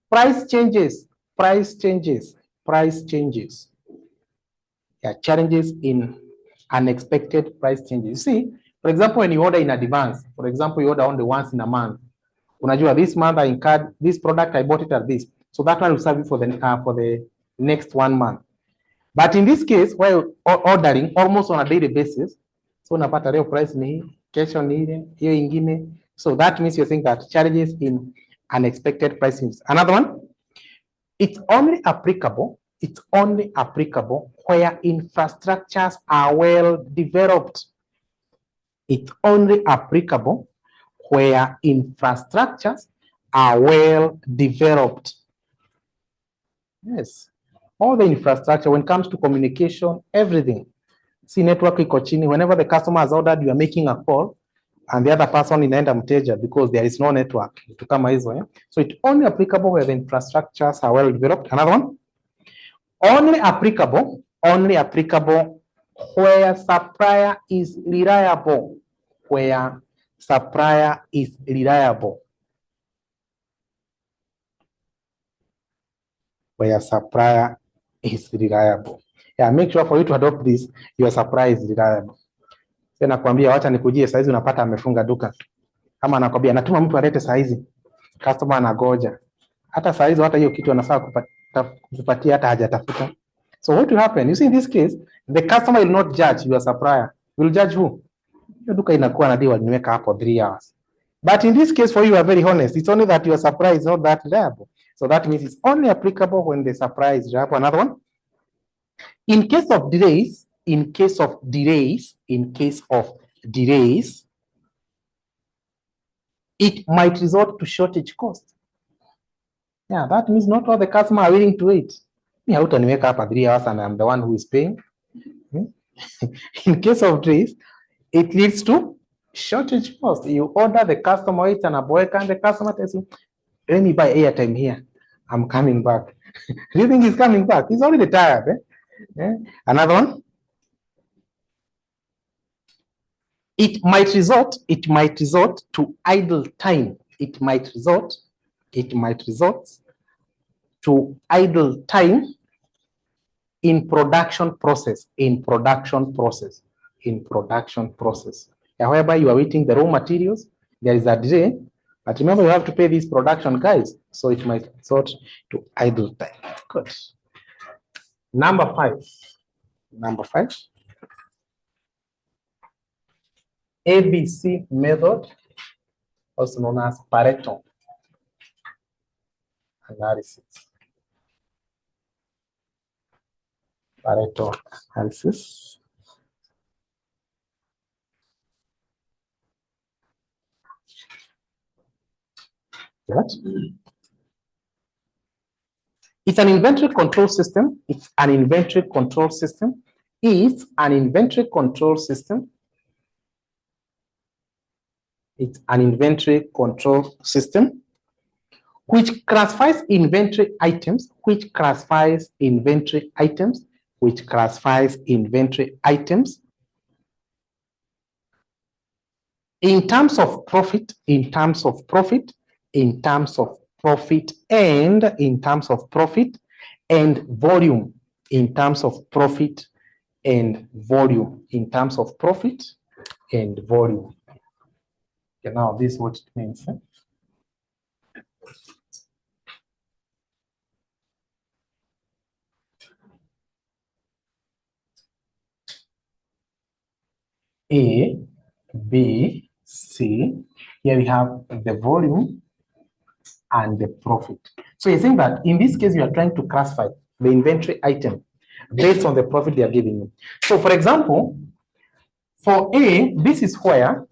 [SPEAKER 1] price changes. Yeah, challenges in unexpected price changes. You see, for example, when you order in advance, for example, you order only once in a month. Unajua, this month I incurred this product, I bought it at this. So that one will serve you for the next 1 month. But in this case, while ordering almost on a daily basis, so unapata leo price ni hii, kesho ni ile, hiyo ingine. So that means you're saying that challenges in unexpected pricing. Another one, it's only applicable where infrastructures are well developed. It's only applicable where infrastructures are well developed. Yes. All the infrastructure, when it comes to communication, everything. See, network iko chini. Whenever the customer has ordered, you are making a call, and the other person inaenda mteja because there is no network. Kama hizo, yeah? So it's only applicable where the infrastructures are well developed. Another one, only applicable where supplier is reliable. Where supplier is reliable. Where supplier is reliable. Yeah, make sure for you to adopt this, your supplier is reliable. Tena nakwambia wacha nikujie saizi unapata amefunga duka. Kama anakwambia natuma mtu alete saizi. Customer anagoja. Hata saizi hata hiyo kitu anafaa kupatia hata hajatafuta. So what will happen? You see, in this case, the customer will not judge your supplier. Will judge who? Hiyo duka inakuwa na deal niweka hapo 3 hours. But in this case, for you are very honest. It's only that your supplier is not that reliable. So that means it's only applicable when the supplier is reliable. Another one. In case of delays, it might resort to shortage cost. Yeah, that means not all the customers are willing to wait. Me out and wake up at 3 hours and I'm the one who is paying. In case of delays, it leads to shortage cost. You order, the customer waits and a boy and the customer tells you, let me buy airtime here. I'm coming back. Do you think he's coming back? He's already tired. Eh? Yeah. Another one. It might resort to idle time. It might resort to idle time in production process. However, you are waiting the raw materials, there is a delay, but remember you have to pay these production guys, so it might resort to idle time. Good. Number 5. ABC method, also known as Pareto analysis. What? It's an inventory control system. It's an inventory control system which classifies inventory items, in terms of profit, and volume, Okay, now this is what it means. A, B, C. Here we have the volume and the profit. So you're saying that in this case, you are trying to classify the inventory item based on the profit they are giving you. So for example, for A, this is where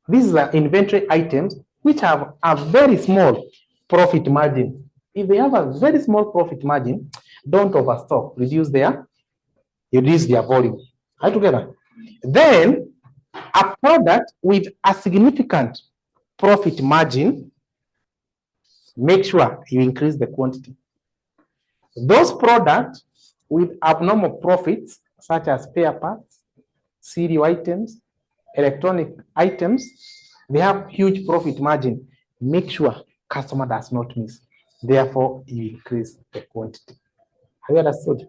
[SPEAKER 1] these are inventory items which have a very small profit margin. If they have a very small profit margin, don't overstock, reduce their volume. Are you together? Then a product with a significant profit margin, make sure you increase the quantity. Those products with abnormal profits, such as spare parts, serial items, electronic items, they have huge profit margin. Make sure customer does not miss. Therefore, you increase the quantity. Have you understood?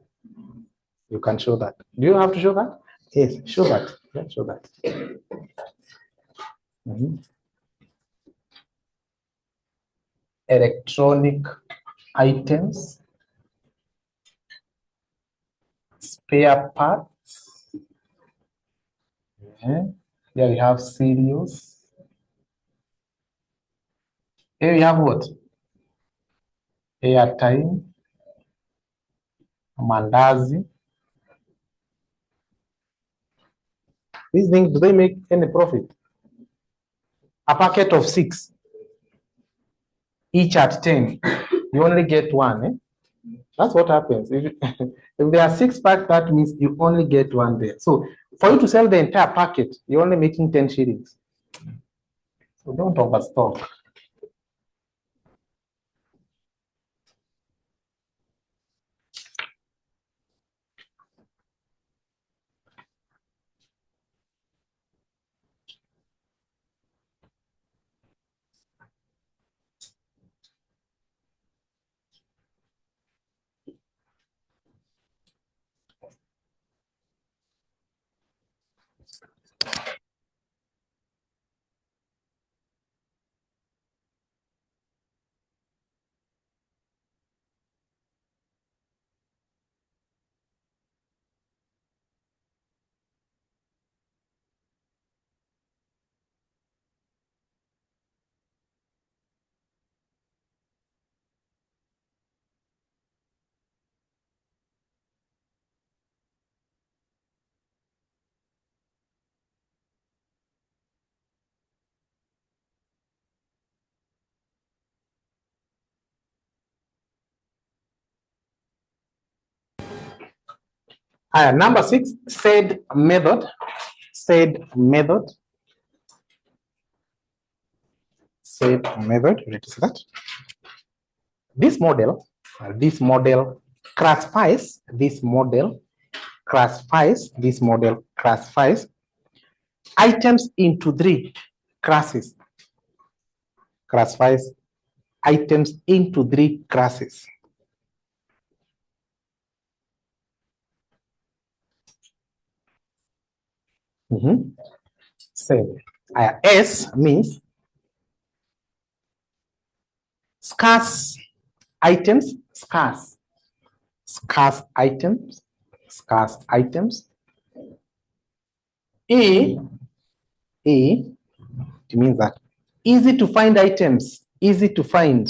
[SPEAKER 1] You can show that. Do you have to show that? Yes, show that. Let's show that. Electronic items, spare parts. Here we have cereals. Here we have what? Airtime, mandazi. These things, do they make any profit? A packet of 6, each at 10, you only get 1. Eh? That's what happens. If there are 6 packs, that means you only get 1 there. So for you to sell the entire packet, you're only making 10 shillings. So don't overstock. Number 6, said method. Said method. Said method. You need to see that. This model classifies. This model classifies items into 3 classes. Classifies items into 3 classes. So S means scarce items, scarce items. A, it means that easy to find items, easy to find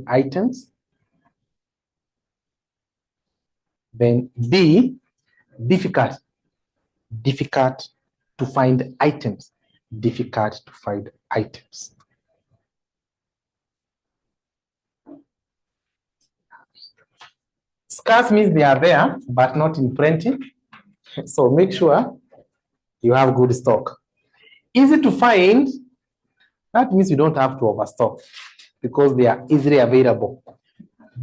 [SPEAKER 1] items. Then B, difficult to find items, Scarce means they are there, but not in plenty. So make sure you have good stock. Easy to find, that means you don't have to overstock because they are easily available.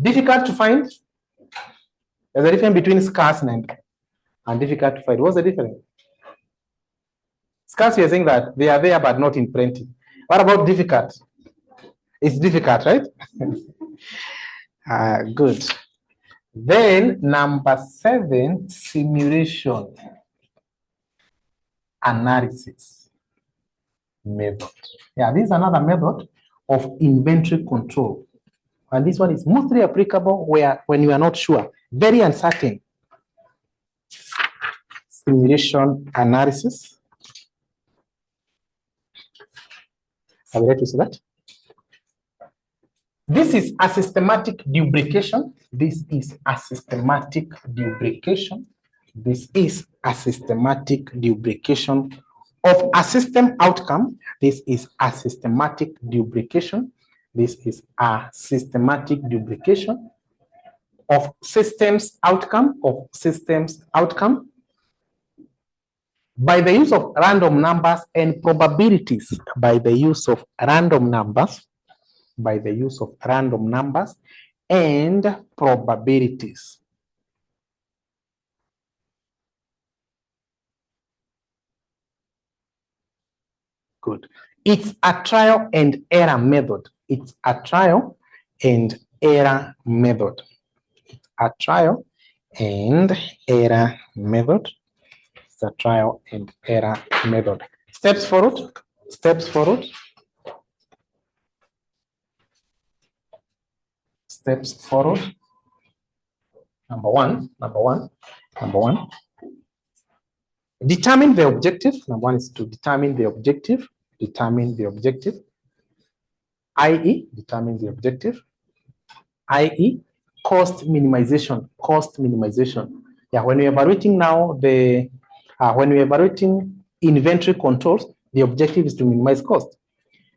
[SPEAKER 1] Difficult to find, there's a difference between scarce and difficult to find. What's the difference? Scarce, you're saying that they are there, but not in plenty. What about difficult? It's difficult, right? Good. Then number 7, simulation analysis method. Yeah, this is another method of inventory control. And this one is mostly applicable when you are not sure, very uncertain. simulation analysis. Are we ready to see that? This is a systematic duplication. This is a systematic duplication. This is a systematic duplication of a system outcome. This is a systematic duplication. This is a systematic duplication of systems outcome, by the use of random numbers and probabilities, by the use of random numbers and probabilities. Good. It's a trial and error method. It's a trial and error method. It's a trial and error method. It's a trial and error method. Steps forward. Steps forward. Steps forward. Number one. Determine the objective. Number one is to determine the objective. Determine the objective. i.e., determine the objective. i.e., cost minimization. Cost minimization. Yeah, when we're evaluating now when we're evaluating inventory controls, the objective is to minimize cost.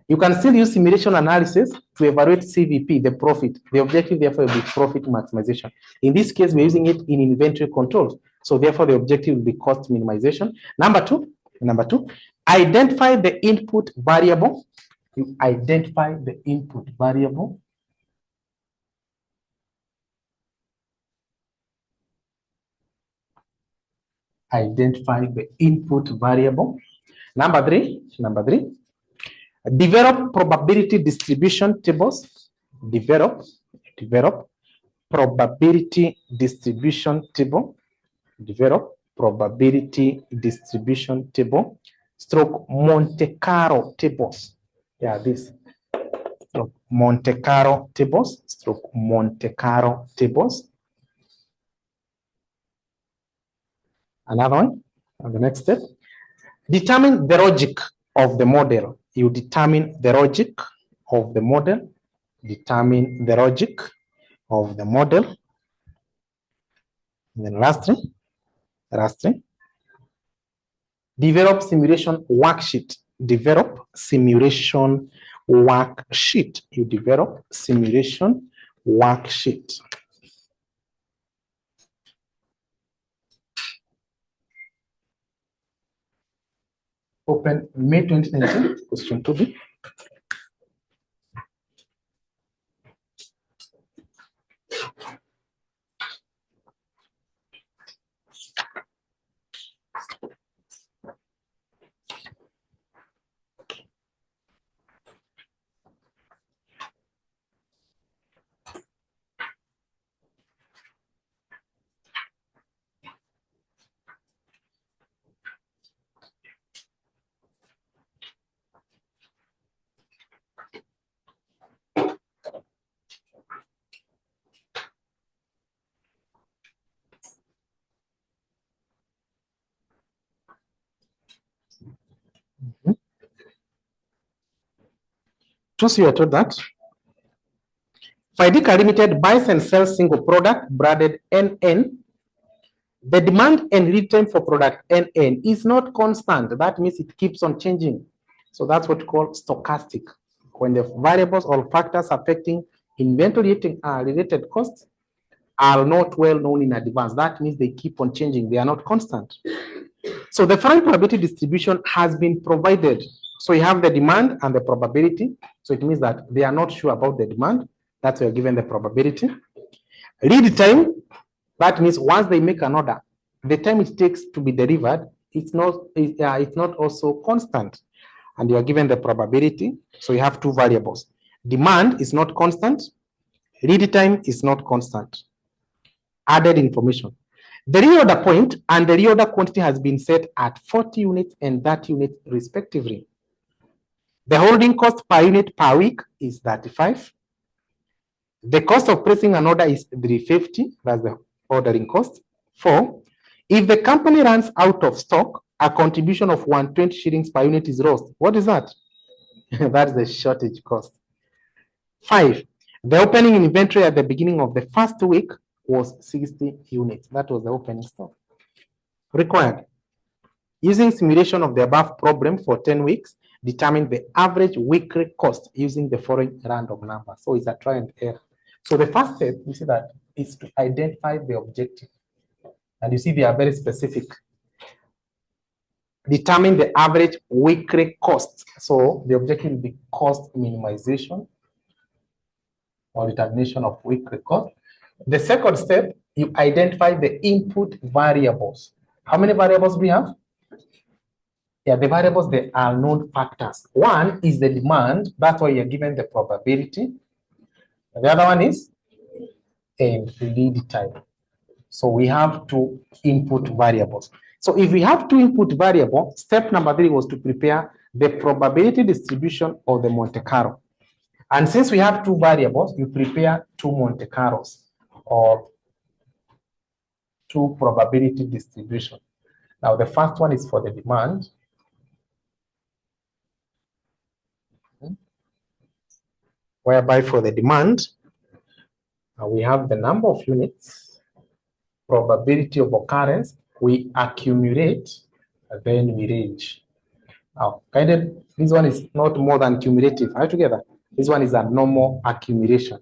[SPEAKER 1] You can still use simulation analysis to evaluate CVP, the profit. The objective, therefore, will be profit maximization. In this case, we're using it in inventory controls. So, therefore, the objective will be cost minimization. Number two, identify the input variable. You identify the input variable. Identify the input variable. Number three, develop probability distribution tables. Develop probability distribution table. Develop probability distribution table. Stroke Monte Carlo tables. Yeah, this. Stroke Monte Carlo tables. Stroke Monte Carlo tables. Another one. On the next step. Determine the logic of the model. You determine the logic of the model. Determine the logic of the model. And then lastly, develop simulation worksheet. Develop simulation worksheet. You develop simulation worksheet. Open May 2019, question 2B. Just you are told that Fidica Limited buys and sells single product branded NN. The demand and lead time for product NN is not constant. That means it keeps on changing. So that's what we call stochastic. When the variables or factors affecting inventory related costs are not well known in advance, that means they keep on changing. They are not constant. So the following probability distribution has been provided. So you have the demand and the probability. So it means that they are not sure about the demand. That's why you're given the probability. Lead time, that means once they make an order, the time it takes to be delivered, it's not also constant. And you are given the probability. So you have two variables. Demand is not constant. Lead time is not constant. Added information. The reorder point and the reorder quantity has been set at 40 units and 30 units respectively. The holding cost per unit per week is 35. The cost of placing an order is 350. That's the ordering cost. 4. If the company runs out of stock, a contribution of 120 shillings per unit is lost. What is that? That's the shortage cost. 5, the opening inventory at the beginning of the first week was 60 units. That was the opening stock. Required. Using simulation of the above problem for 10 weeks, determine the average weekly cost using the following random number. So it's a try and error. So the first step, you see that, is to identify the objective. And you see they are very specific. Determine the average weekly cost. So the objective will be cost minimization or determination of weekly cost. The second step, you identify the input variables. How many variables do we have? Yeah, the variables, they are known factors. One is the demand. That's why you're given the probability. The other one is lead time. So we have 2 input variables. So if we have 2 input variables, step number 3 was to prepare the probability distribution of the Monte Carlo. And since we have 2 variables, you prepare 2 Monte Carlos or 2 probability distribution. Now the first one is for the demand. Whereby for the demand, we have the number of units, probability of occurrence, we accumulate, then we range. Now, this one is not more than cumulative. Are you together? This one is a normal accumulation.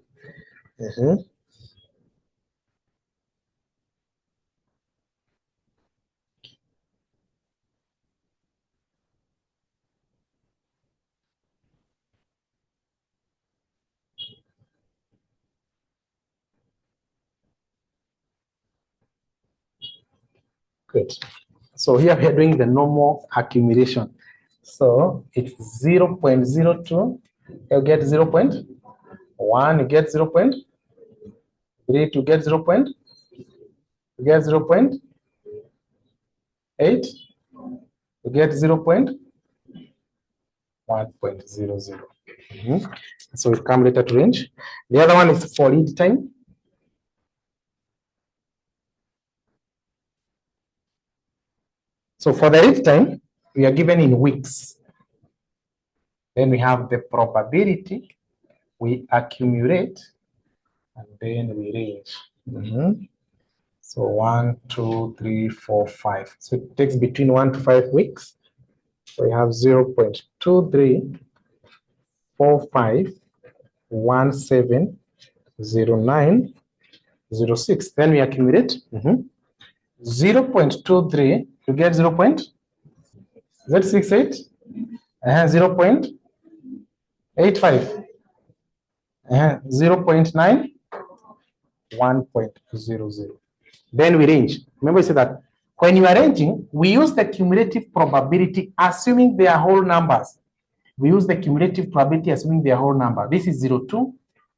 [SPEAKER 1] Good. So here we are doing the normal accumulation. So it's 0.02, you get 0.1, you get 0.3, to get 0.8, you get 0.8, you get 0.1.00. So it comes later to range. The other one is for lead time. So for the lead time, we are given in weeks. Then we have the probability, we accumulate, and then we range. So 1, 2, 3, 4, 5. So it takes between 1 to 5 weeks. So we have 0.23, 45, 17, 09, 06. Then we accumulate 0.23, you get 0.68, 0.85, 0.9, 1.00. Then we range. Remember, I said that when you are ranging, we use the cumulative probability assuming they are whole numbers. We use the cumulative probability assuming they are whole number. This is 02,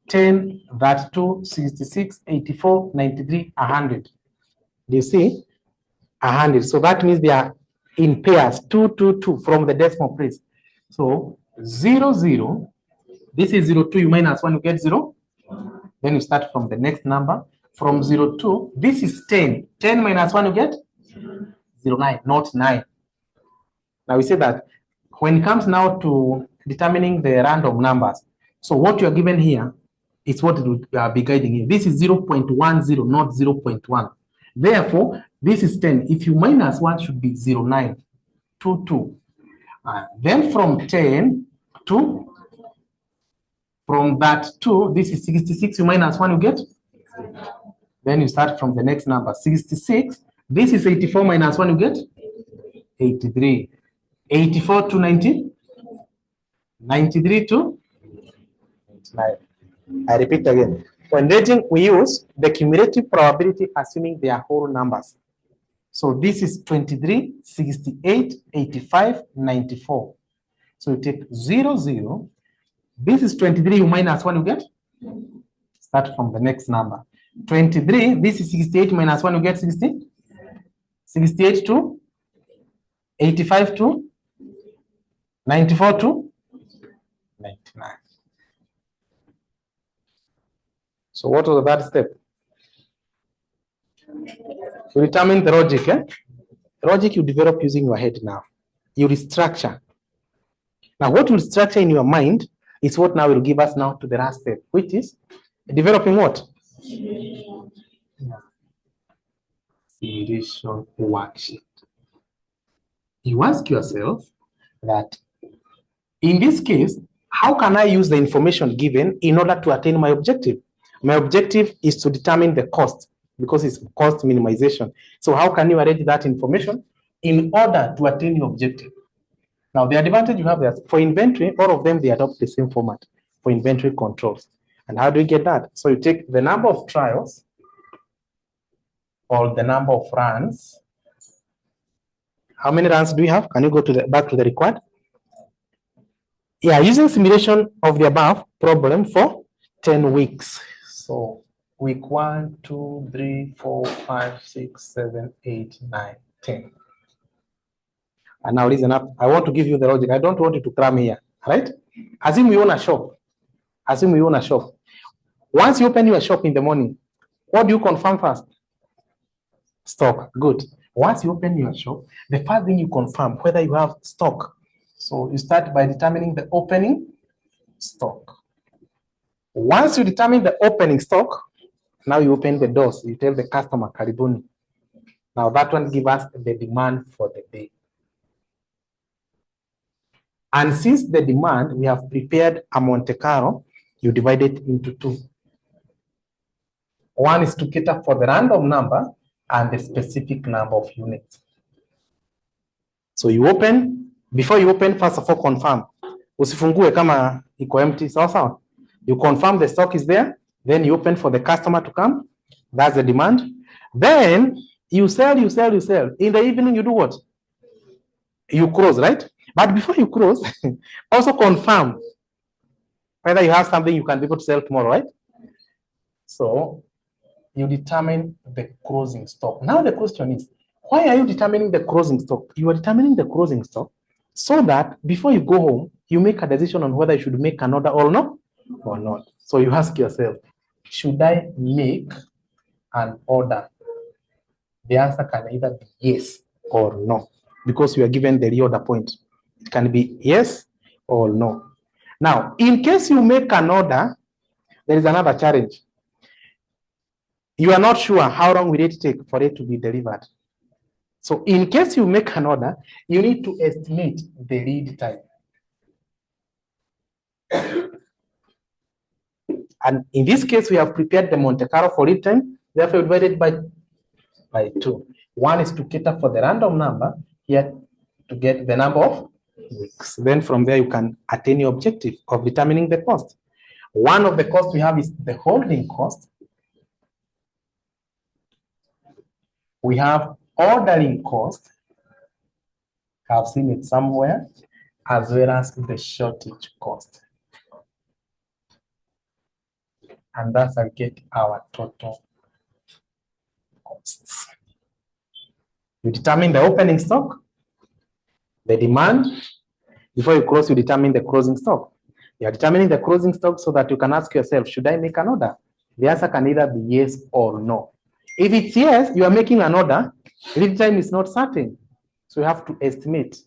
[SPEAKER 1] 10, 32, 66, 84, 93, 100. Do you see? 100. So that means they are in pairs, 2, 2, 2 from the decimal place. So 0, 0. This is 02, you minus 1, you get 0. Then you start from the next number. From 02, this is 10. 10 minus 1, you get 09, not 9. Now we say that when it comes now to determining the random numbers, so what you are given here is what it will be guiding you. This is 0.10, not 0.1. Therefore, this is 10. If you minus 1, should be 09, 22. Then from 10 to, from that 2, this is 66. You minus 1, you get? Then you start from the next number, 66. This is 84 minus 1, you get? 83. 84 to 90. 93 to 99. I repeat again. When rating, we use the cumulative probability assuming they are whole numbers. So this is 23, 68, 85, 94. So you take 0, 0. This is 23, you minus 1, you get? Start from the next number. 23, this is 68 minus 1, you get 60. 68 to 85 to 94 to 99. So what was that step? You determine the logic. The logic you develop using your head now. You restructure. Now, what you structure in your mind is what now will give us now to the last step, which is developing what? Simulation worksheet. You ask yourself that in this case, how can I use the information given in order to attain my objective? My objective is to determine the cost because it's cost minimization. So how can you arrange that information in order to attain your objective? Now, the advantage you have is for inventory, all of them, they adopt the same format for inventory controls. And how do you get that? So you take the number of trials or the number of runs. How many runs do you have? Can you go to the back to the required? Yeah, using simulation of the above problem for 10 weeks. So week 1, 2, 3, 4, 5, 6, 7, 8, 9, 10. And now listen up. I want to give you the logic. I don't want you to cram here, right? Assume you own a shop. Assume you own a shop. Once you open your shop in the morning, what do you confirm first? Stock. Good. Once you open your shop, the first thing you confirm whether you have stock. So you start by determining the opening stock. Once you determine the opening stock, now you open the doors. You tell the customer, karibuni. Now that one gives us the demand for the day. And since the demand, we have prepared a Monte Carlo, you divide it into two. One is to cater for the random number and the specific number of units. So you open, before you open, first of all, confirm. Usifungue kama iko empty, sawa sawa. You confirm the stock is there, then you open for the customer to come. That's the demand. Then you sell. In the evening, you do what? You close, right? But before you close, also confirm whether you have something you can be able to sell tomorrow, right? So you determine the closing stock. Now the question is, why are you determining the closing stock? You are determining the closing stock so that before you go home, you make a decision on whether you should make an order or not. So you ask yourself, should I make an order? The answer can either be yes or no, because you are given the reorder point. It can be yes or no. Now, in case you make an order, there is another challenge. You are not sure how long will it take for it to be delivered. So in case you make an order, you need to estimate the lead time. And in this case, we have prepared the Monte Carlo for lead time, therefore divided by 2. One is to cater for the random number, here to get the number of weeks. Then from there, you can attain your objective of determining the cost. One of the costs we have is the holding cost. We have ordering cost. I've seen it somewhere, as well as the shortage cost. And that's how we get our total costs. You determine the opening stock, the demand. Before you close, you determine the closing stock. You are determining the closing stock so that you can ask yourself, should I make an order? The answer can either be yes or no. If it's yes, you are making an order, lead time is not certain. So you have to estimate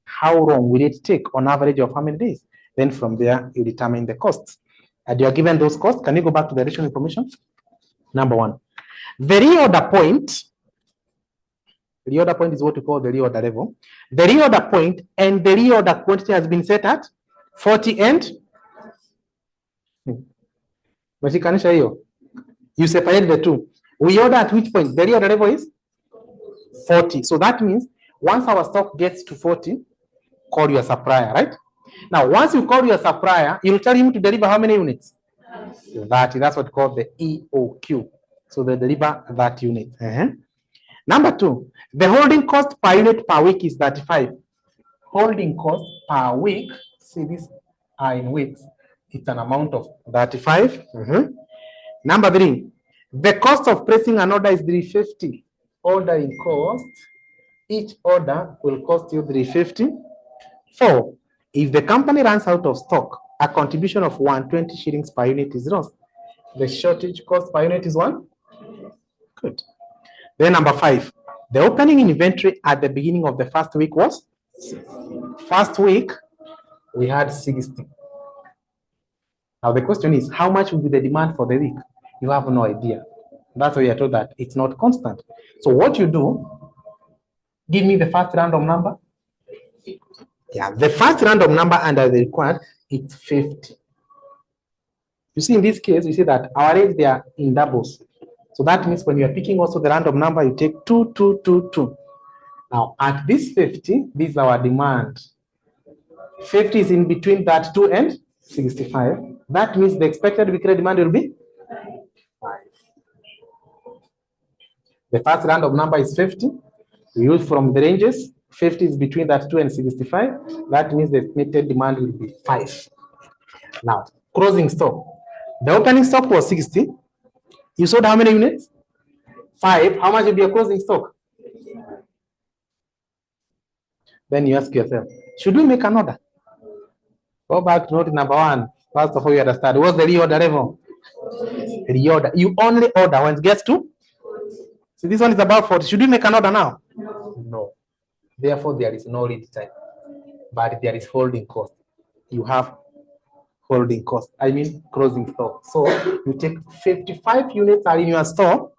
[SPEAKER 1] how long will it take on average of how many days. Then from there, you determine the costs. And you are given those costs. Can you go back to the additional information? Number 1. The reorder point. The reorder point is what we call the reorder level. The reorder point and the reorder quantity has been set at 40 and you separate the two. We order at which point? The reorder level is 40. So that means once our stock gets to 40, call your supplier, right? Now, once you call your supplier, you'll tell him to deliver how many units? 30. That's what called the EOQ. So they deliver that unit. Number 2, the holding cost per unit per week is 35. Holding cost per week, see these are in weeks, it's an amount of 35. Number 3, the cost of placing an order is 350. Ordering cost, each order will cost you 350. 4, if the company runs out of stock, a contribution of 120 shillings per unit is lost. The shortage cost per unit is 1. Good. Then number 5, the opening inventory at the beginning of the first week was? First week, we had 60. Now the question is, how much will be the demand for the week? You have no idea. That's why you are told that it's not constant. So what you do, give me the first random number. Yeah, the first random number under the required, it's 50. You see, in this case, you see that our range, they are in doubles. So that means when you are picking also the random number, you take 2, 2, 2, 2. Now, at this 50, this is our demand. 50 is in between that 2 and 65. That means the expected weekly demand will be 5. The first random number is 50. We use from the ranges. 50 is between that 2 and 65. That means the estimated demand will be 5. Now, closing stock. The opening stock was 60. You sold how many units? 5. How much will be a closing stock? Then you ask yourself, should we make an order? Go back to note number 1. First of all, you understand. What's the reorder level? Reorder. You only order when it gets to? So this one is about 40. Should we make an order now? No. Therefore, there is no lead time. But there is holding cost. You have holding cost. I mean closing stock. So you take 55 units are in your store,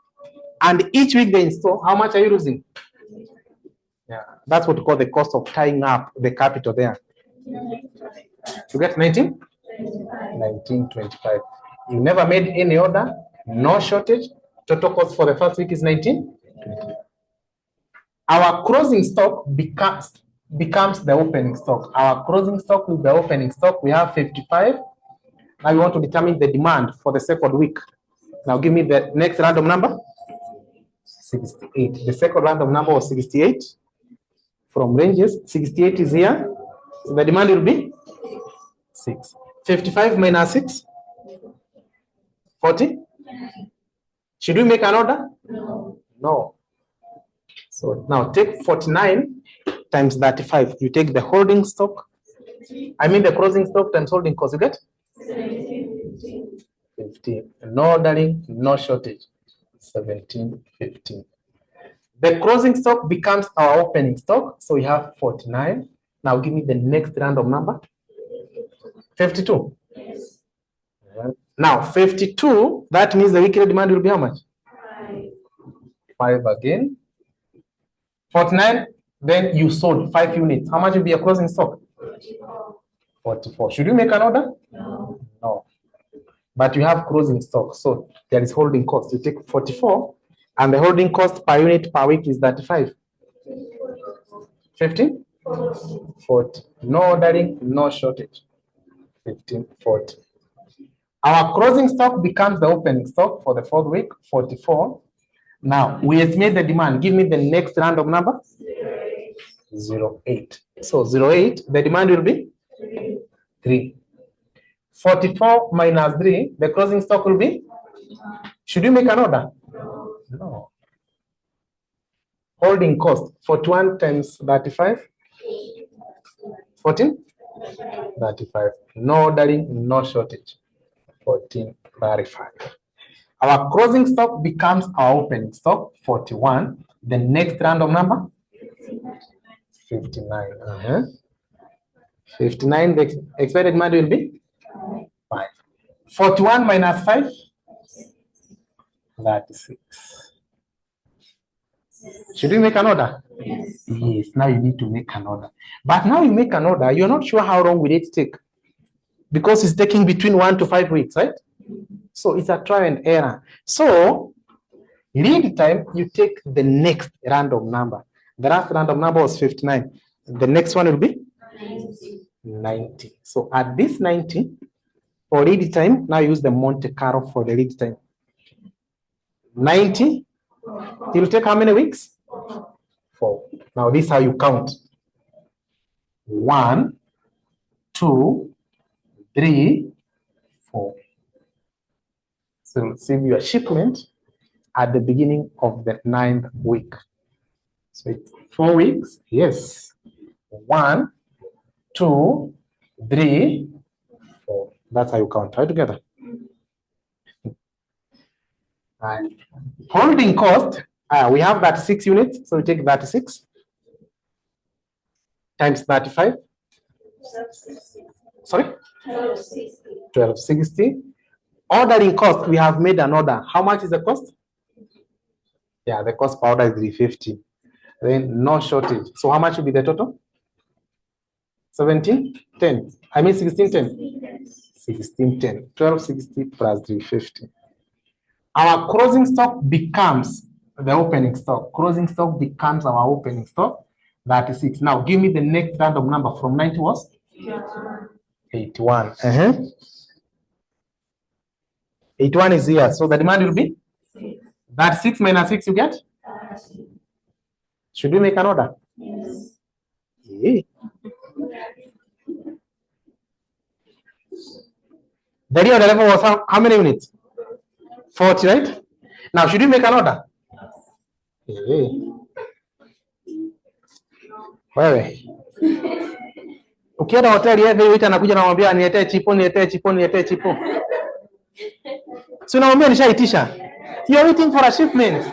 [SPEAKER 1] and each week they install. How much are you losing? Yeah, that's what we call the cost of tying up the capital there. You get 19? 1925. You never made any order, no shortage. Total cost for the first week is 19. Our closing stock becomes the opening stock. Our closing stock will be the opening stock. We have 55. Now we want to determine the demand for the second week. Now give me the next random number. 68. The second random number was 68. From ranges, 68 is here. So the demand will be 6. 55 minus 6? 40? Should we make an order? No. So now take 49 times 35. You take the holding stock. I mean the closing stock times holding cost. You get? 15. No ordering, no shortage. 1715. The closing stock becomes our opening stock. So we have 49. Now give me the next random number. 52. Yes. Now 52, that means the weekly demand will be how much? 5 again. 49, then you sold 5 units. How much will be your closing stock? 44. Should you make an order? No. No. But you have closing stock, so there is holding cost. You take 44, and the holding cost per unit per week is 35. 15? 40. No ordering, no shortage. 1540. Our closing stock becomes the opening stock for the fourth week, 44. Now, we estimate the demand. Give me the next random number. 08. So 08, the demand will be 3. 44 minus 3, the closing stock will be? Should you make an order? No. Holding cost, 41 times 35. 14? 35. No ordering, no shortage. 1435. Our closing stock becomes our opening stock, 41. The next random number? 59. 59, the expected demand will be? 5. 41 minus 5? 36. Should we make an order? Yes. Yes, now you need to make an order. But now you make an order, you're not sure how long will it take. Because it's taking between 1 to 5 weeks, right? So it's a trial and error. So lead time, you take the next random number. The last random number was 59. The next one will be? 90. So at this 90, for lead time, now use the Monte Carlo for the lead time. 90, it will take how many weeks? 4. Now this is how you count. 1, 2, 3, 4. So receive your shipment at the beginning of the 9th week. So it's 4 weeks. Yes. 1, 2, 3, 4. That's how you count. Try together. And holding cost We have 36 units, so we take 36 times 35. Sorry? 1260. Ordering cost, we have made an order. How much is the cost? Yeah, the cost per order is 350. Then no shortage. So how much will be the total? 1710. I mean 1610. 1610. 1260 plus 350. Our closing stock becomes the opening stock. Closing stock becomes our opening stock. 36. Now give me the next random number from 90 was 81. 81 is here. So the demand will be that 6 minus 6 you get? Should we make an order? Yes. Yeah. The real level was how many units? 40, right? Now, should we make an order? Yeah. Wewe. Ukienda hoteli hivi waiter anakuja anamwambia niletee chipo, niletee chipo, niletee chipo. Si unamwambia nishaitisha. You are waiting for a shipment.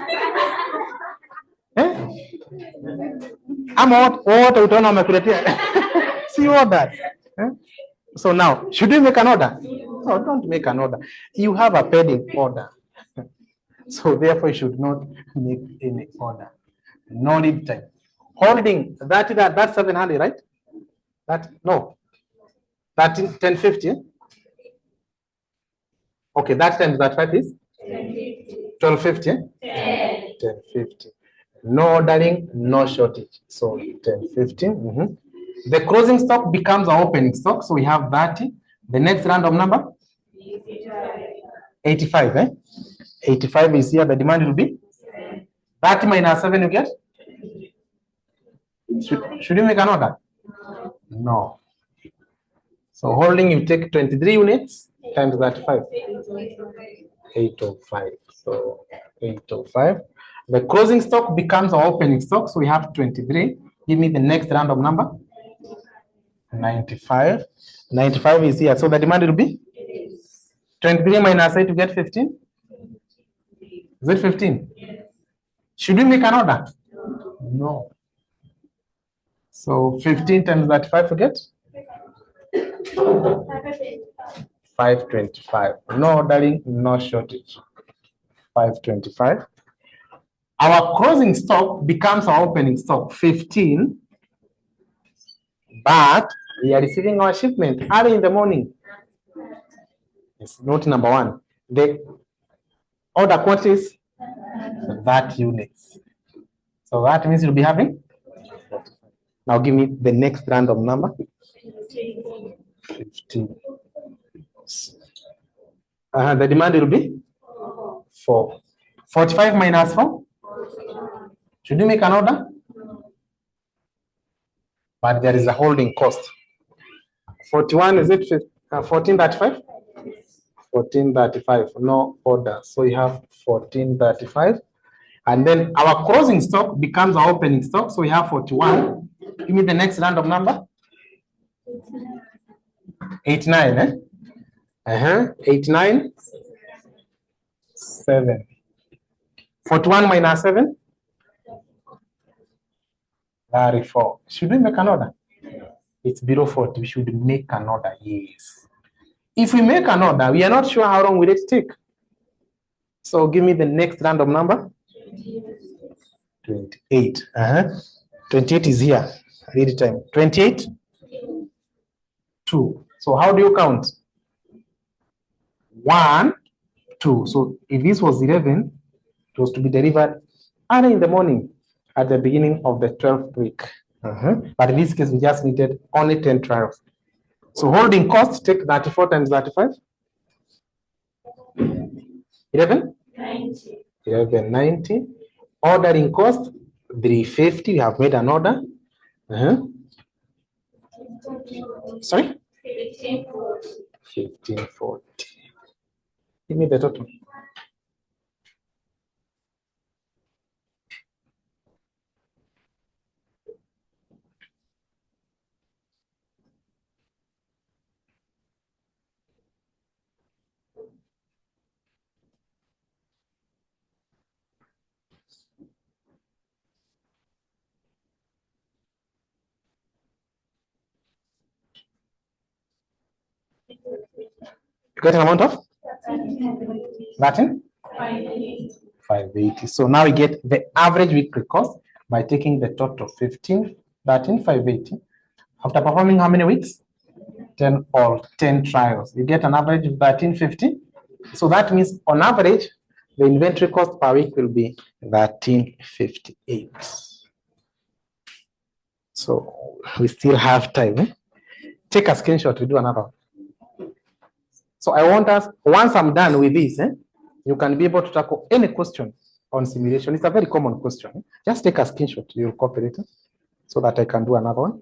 [SPEAKER 1] Ama wote utaona wamekuletea. See all that. So now, should we make an order? No, don't make an order. You have a pending order. So therefore, you should not make any order. No lead time. Holding, that's 700, right? No. 1050. Okay, that times that 5 is 1250. 1050. No ordering, no shortage. So 1050. The closing stock becomes our opening stock. So we have 30. The next random number? 85. 85 is here. The demand will be 30 minus 7 you get? Should you make an order? No. So holding, you take 23 units times 35. 805. So 805. The closing stock becomes our opening stock. So we have 23. Give me the next random number. 95. 95 is here. So the demand will be 23 minus 8 to get 15. Is it 15? Should we make an order? No. So 15 times 35, forget? 525. No ordering, no shortage. 525. Our closing stock becomes our opening stock, 15. But we are receiving our shipment early in the morning. It's note number 1. The order quantity is that units. So that means you'll be having. Now give me the next random number. 15. The demand will be 4. 45 minus 4. Should you make an order? But there is a holding cost. 41, is it 1435? 1435, no order. So you have 1435. And then our closing stock becomes our opening stock. So we have 41. Give me the next random number. 89, 89. 7. 41 minus 7? 34. Should we make an order? It's below 40. We should make an order, yes. If we make an order, we are not sure how long will it take. So give me the next random number. 28. 28 is here. Read time. 28? 2. So how do you count? 1, 2. So if this was 11, it was to be delivered early in the morning at the beginning of the 12th week. But in this case, we just needed only 10 trials. So holding cost, take 34 times 35. 11? 90. 1190. Ordering cost, 350. We have made an order. Sorry? 1540. 1540. Give me the total. You get an amount of 580. So now we get the average weekly cost by taking the total 580. After performing how many weeks? 10 or 10 trials. You get an average of 1350. So that means on average, the inventory cost per week will be 1358. So we still have time. Take a screenshot, we do another one. So I want us, once I'm done with this, you can be able to tackle any question on simulation. It's a very common question. Just take a screenshot, you'll copy it so that I can do another one.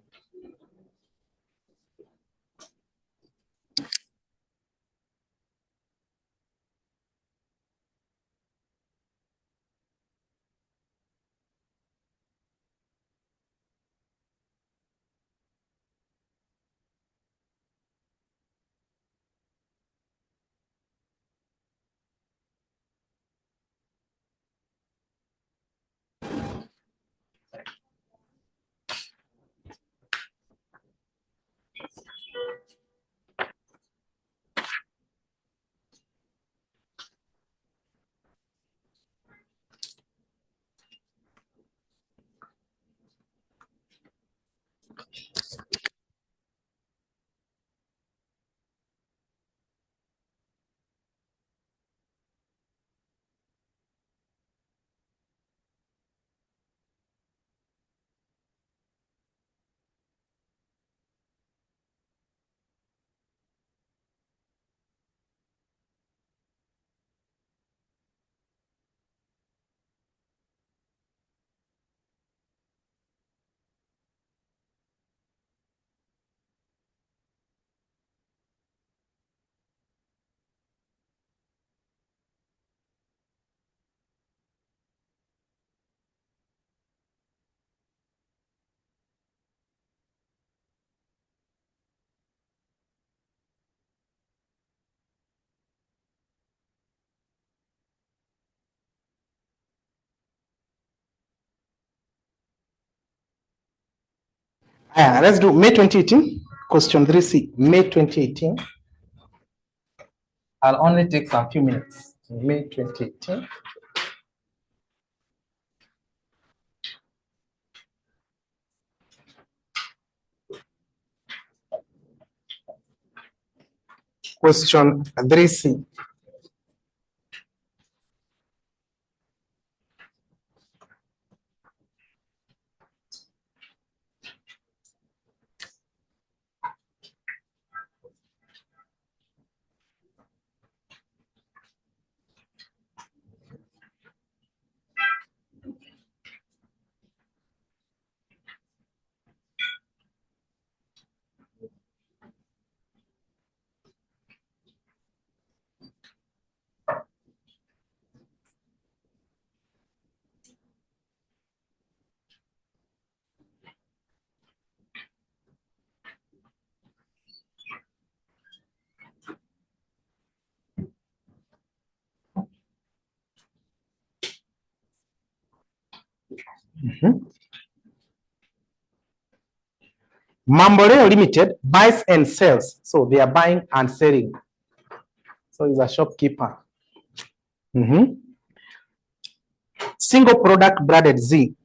[SPEAKER 1] Let's do May 2018, question 3C, May 2018. I'll only take some few minutes. May 2018. Question 3C. Mamboleo Limited buys and sells. So they are buying and selling. So he's a shopkeeper. Single product branded Z.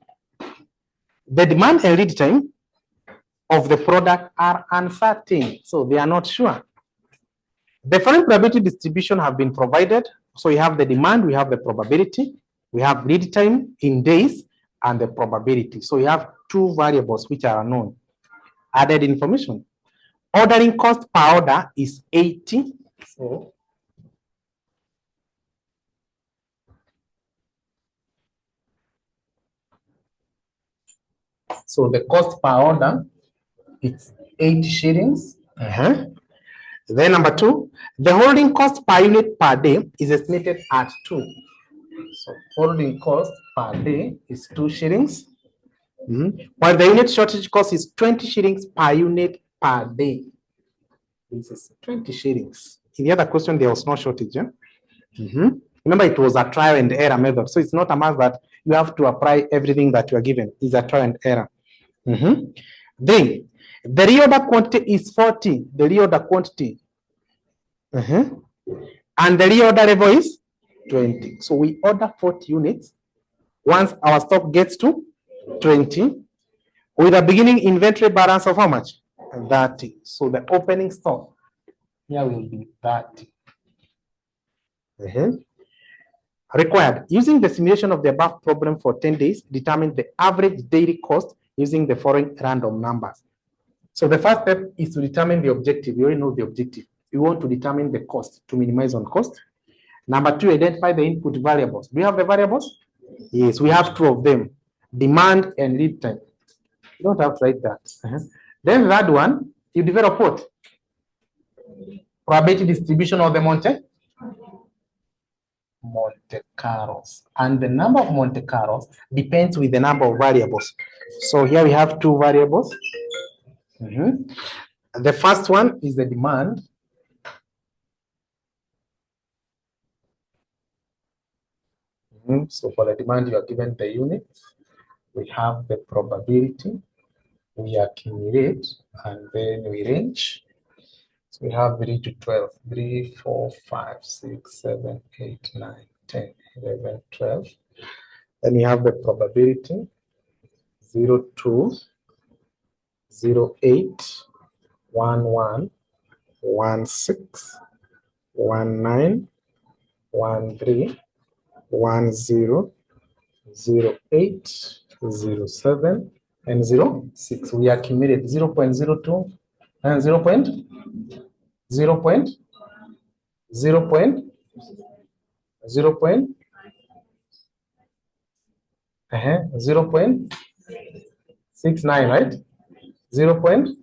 [SPEAKER 1] The demand and lead time of the product are uncertain. So they are not sure. The following probability distribution have been provided. So we have the demand, we have the probability, we have lead time in days, and the probability. So we have two variables which are unknown. Added information. Ordering cost per order is 80. So the cost per order is 80 shillings. Then number 2, the holding cost per unit per day is estimated at 2. So holding cost per day is 2 shillings. While the unit shortage cost is 20 shillings per unit per day. This is 20 shillings. In the other question, there was no shortage. Remember, it was a trial and error method. So it's not a matter that you have to apply everything that you are given. It's a trial and error. Then, the reorder quantity is 40. The reorder quantity And the reorder level is 20. So we order 40 units. Once our stock gets to 20, with a beginning inventory balance of how much? 30. So the opening stock here will be 30. Required. Using the simulation of the above problem for 10 days, determine the average daily cost using the following random numbers. So the first step is to determine the objective. You already know the objective. You want to determine the cost to minimize on cost. Number 2, identify the input variables. Do you have the variables? Yes, we have 2 of them, demand and lead time. You don't have to write that. Then that one, you develop what? Probability distribution of the Monte Carlos. And the number of Monte Carlos depends with the number of variables. So here we have 2 variables. The first one is the demand. So for the demand, you are given the units. We have the probability. We accumulate and then we range. So we have 3 to 12. 3, 4, 5, 6, 7, 8, 9, 10, 11, 12. Then we have the probability 0, 2, 0, 8, 1, 1, 1, 6, 1, 9, 1, 3, 1, 0, 0, 8, 0, 7, and 0, 6. We accumulate 0.02 and 0. 0.69, right? 0.94.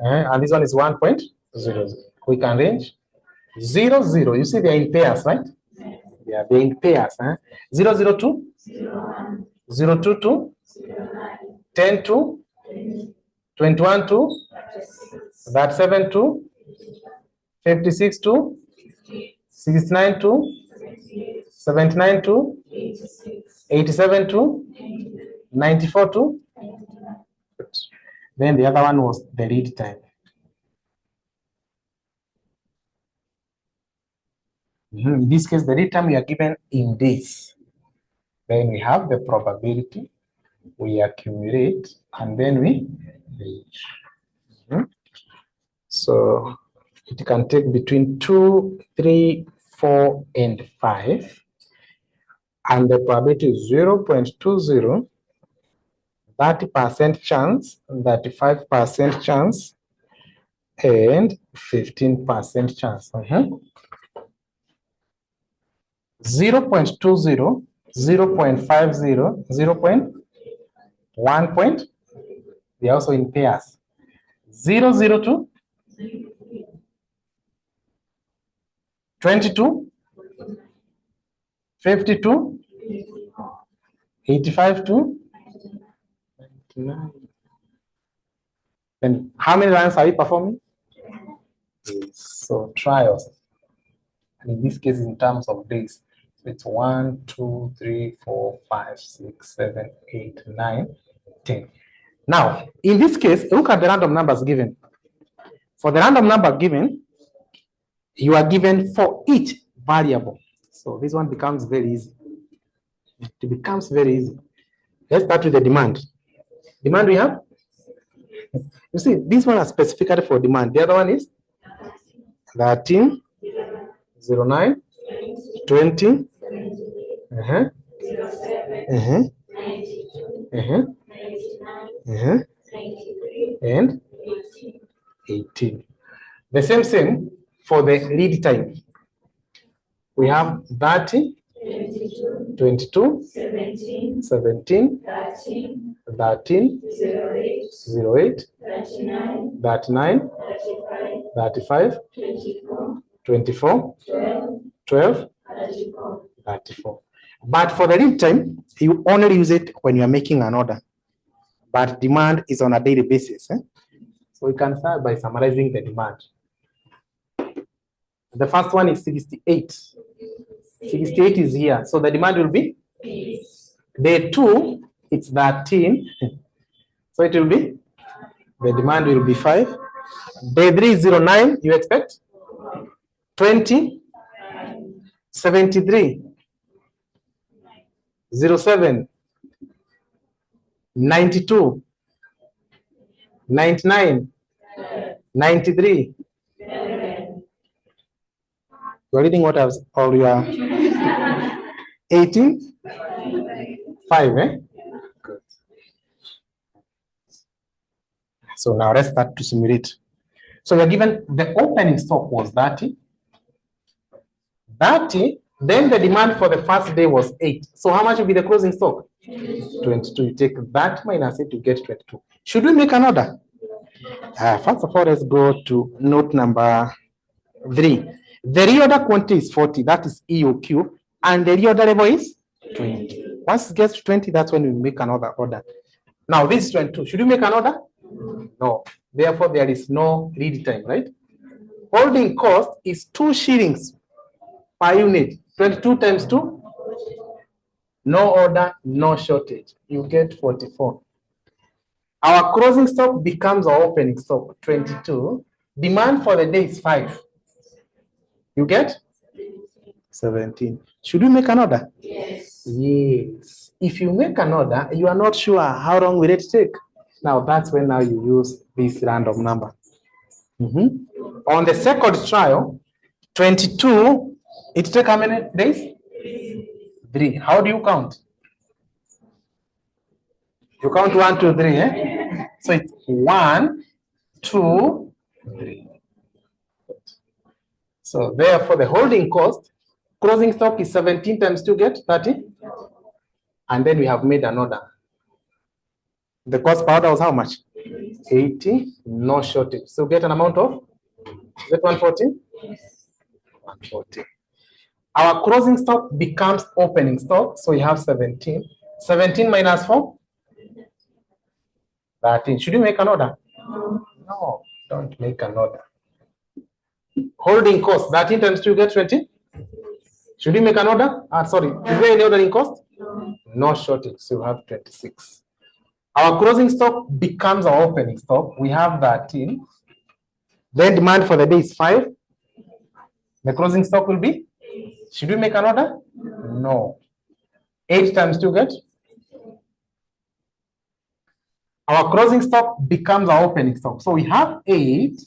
[SPEAKER 1] And this one is 1.00. We can range 0, 0. You see, they are in pairs, right? Yeah, they're in pairs. 0, 0, 2, 0, 2, 2, 10, 2, 21, 2, 37, 2, 56, 2, 69, 2, 79, 2, 87, 2, 94, 2. Then the other one was the lead time. In this case, the lead time we are given in days. Then we have the probability, we accumulate, and then we range. So it can take between 2, 3, 4, and 5. And the probability is 0.20, 30% chance, 35% chance, and 15% chance. 0.20, 0.50, 0.1 point. They are also in pairs. 002, 22, 52, 85 to 99. Then how many runs are we performing? So trials. And in this case, in terms of days, so it's 1, 2, 3, 4, 5, 6, 7, 8, 9, 10. Now, in this case, look at the random numbers given. For the random number given, you are given for each variable. So this one becomes very easy. It becomes very easy. Let's start with the demand. Demand we have? You see, this one is specifically for demand. The other one is 13, 09, 20, and 18. The same for the lead time. We have 30, 22, 17, 13, 08, 39, 35, 24, 12, 34. But for the lead time, you only use it when you are making an order. But demand is on a daily basis. So we can start by summarizing the demand. The first one is 68. 68 is here. So the demand will be Day 2, it's 13. So it will be, the demand will be 5. Day 3 is 09, you expect 20, 73, 07, 92, 99, 93. You're reading what I was, or you are 18? 5, eh? Good. So now let's start to simulate. So we're given the opening stock was 30. 30, then the demand for the first day was 8. So how much will be the closing stock? 22. You take that minus 8 to get 22. Should we make an order? First of all, let's go to note number 3. The reorder quantity is 40, that is EOQ, and the reorder level is 20. Once it gets to 20, that's when we make another order. Now this is 22. Should we make an order? No. Therefore, there is no lead time, right? Holding cost is 2 shillings per unit. 22 times 2. No order, no shortage. You get 44. Our closing stock becomes our opening stock, 22. Demand for the day is 5. You get 17. Should we make an order?
[SPEAKER 2] Yes.
[SPEAKER 1] Yes. If you make an order, you are not sure how long will it take. Now that's when now you use this random number. On the second trial, 22, it take how many days? 3. How do you count? You count 1, 2, 3, eh? So it's 1, 2, 3. So therefore the holding cost, closing stock is 17 times 2 get 30. And then we have made an order. The cost per order was how much? 80, no shortage. So get an amount of, is it 140?
[SPEAKER 2] Yes.
[SPEAKER 1] 140. Our closing stock becomes opening stock. So we have 17. 17 minus 4? 13. Should you make an order? No, don't make an order. Holding cost, 13 times 2 get 20. Should we make an order? Sorry, is there any ordering cost? No shortage, so you have 26. Our closing stock becomes our opening stock. We have 13. Then demand for the day is 5. The closing stock will be? Should we make an order? No. 8 times 2 get? Our closing stock becomes our opening stock. So we have 8,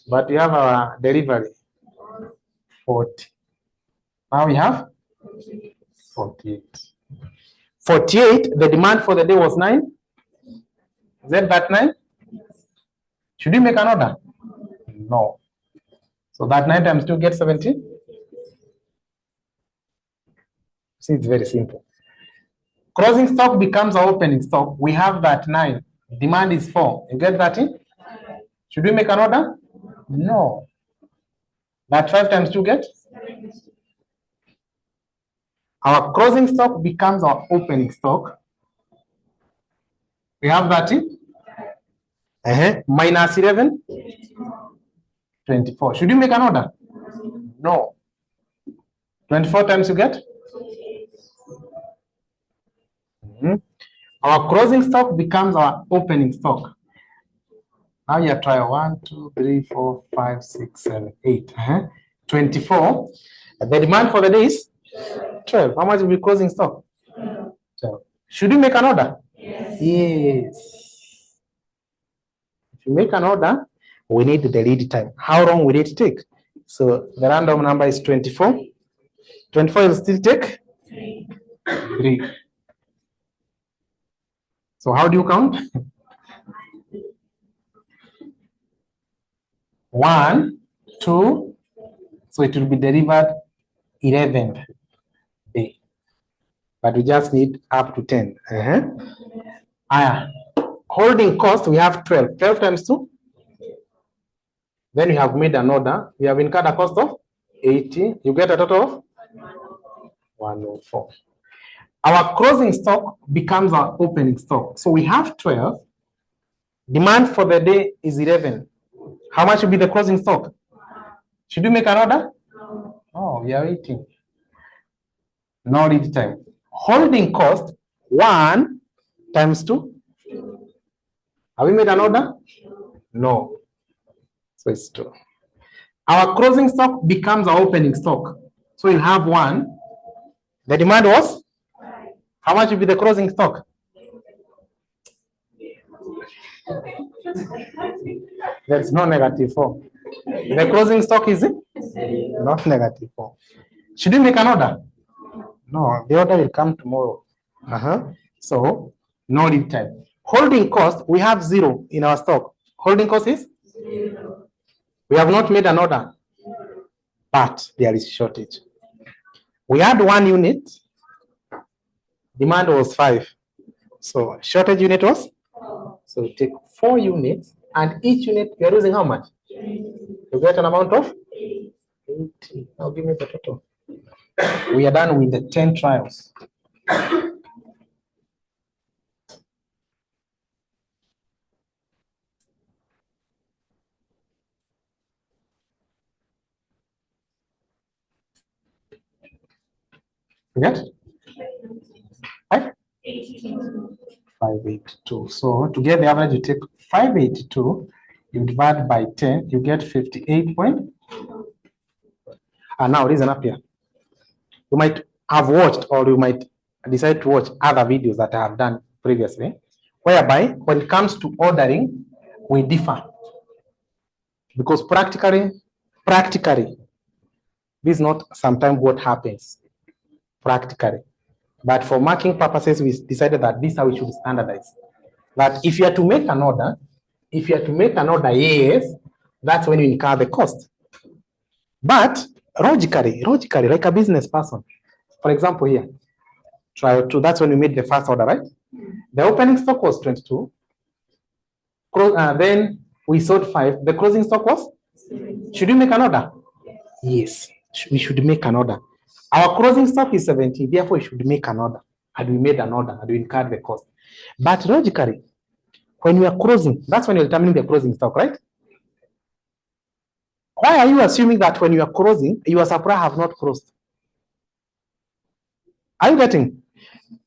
[SPEAKER 1] but we have our delivery, 40. Now we have 48. 48, the demand for the day was 9. Is that 9? Should we make an order? No. So that 9 times 2 gets 17. See, it's very simple. Closing stock becomes our opening stock. We have that 9. Demand is 4. You get 13? Should we make an order? No. That 5 times 2 get? Our closing stock becomes our opening stock. We have 13. Minus 11. 24. Should you make an order? No. 24 times you get? Our closing stock becomes our opening stock. Now you try 1, 2, 3, 4, 5, 6, 7, 8. 24. The demand for the day is 12. How much will be closing stock? 12. Should you make an order?
[SPEAKER 2] Yes.
[SPEAKER 1] Yes. If you make an order, we need the lead time. How long will it take? So the random number is 24. 24 will still take 3. So how do you count? 1, 2. So it will be delivered 11th day. But we just need up to 10. Holding cost, we have 12. 12 times 2. Then we have made an order. We have incurred a cost of 80. You get a total of 104. Our closing stock becomes our opening stock. So we have 12. Demand for the day is 11. How much will be the closing stock? Should we make an order? Oh, we are waiting. No lead time. Holding cost 1 times 2. Have we made an order? No. So it's 2. Our closing stock becomes our opening stock. So we'll have 1. The demand was? How much will be the closing stock? There's no -4. The closing stock is not -4. Should we make an order? No, the order will come tomorrow. So no lead time. Holding cost, we have 0 in our stock. Holding cost is 0. We have not made an order, but there is shortage. We had 1 unit. Demand was 5. So shortage unit was? So we take 4 units, and each unit we are using how much? You get an amount of 80. Now give me the total. We are done with the 10 trials. You get? 582. So to get the average, you take 582, you divide by 10, you get 58 point. And now listen up here. You might have watched, or you might decide to watch other videos that I have done previously, whereby when it comes to ordering, we differ. Because practically, this is not sometimes what happens practically. But for marking purposes, we decided that this is how we should standardize. That if you are to make an order, yes, that's when you incur the cost. But logically, like a business person, for example here, trial 2, that's when we made the first order, right? The opening stock was 22. Then we sold 5. The closing stock was? Should we make an order? Yes, we should make an order. Our closing stock is 70, therefore we should make an order. And we made an order and we incurred the cost. But logically, when we are closing, that's when you're determining the closing stock, right? Why are you assuming that when you are closing, your supplier have not closed? Are you getting?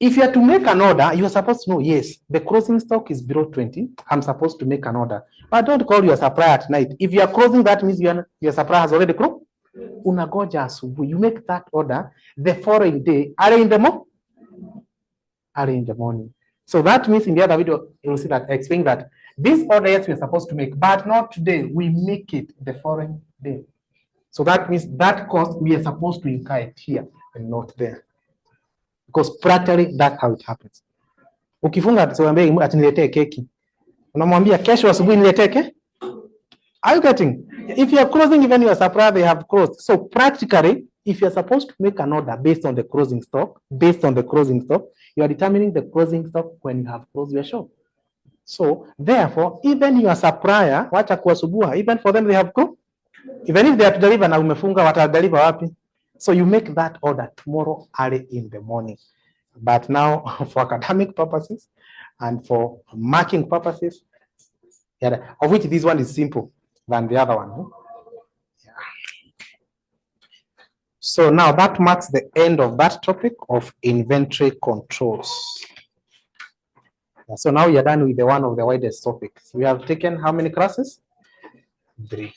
[SPEAKER 1] If you are to make an order, you are supposed to know, yes, the closing stock is below 20. I'm supposed to make an order. But don't call your supplier at night. If you are closing, that means your supplier has already closed. Unagoja asubuhi. You make that order the following day, early in the morning. So that means in the other video, you'll see that I explain that this order, yes, we're supposed to make, but not today. We make it the following day. So that means that cost, we are supposed to incur it here and not there. Because practically, that's how it happens. Ukifunga tuambie ati niletee keki. Unamwambia kesho asubuhi niletee keki? Are you getting? If you are closing, even your supplier, they have closed. So practically, if you're supposed to make an order based on the closing stock, you are determining the closing stock when you have closed your shop. So therefore, even your supplier, wacha kuwasumbua, even for them they have closed. Even if they are to deliver na umefunga, watadeliver wapi? So you make that order tomorrow early in the morning. But now for academic purposes and for marking purposes, of which this one is simple than the other one. Yeah. So now that marks the end of that topic of inventory controls. So now you're done with the one of the widest topics. We have taken how many classes? 3.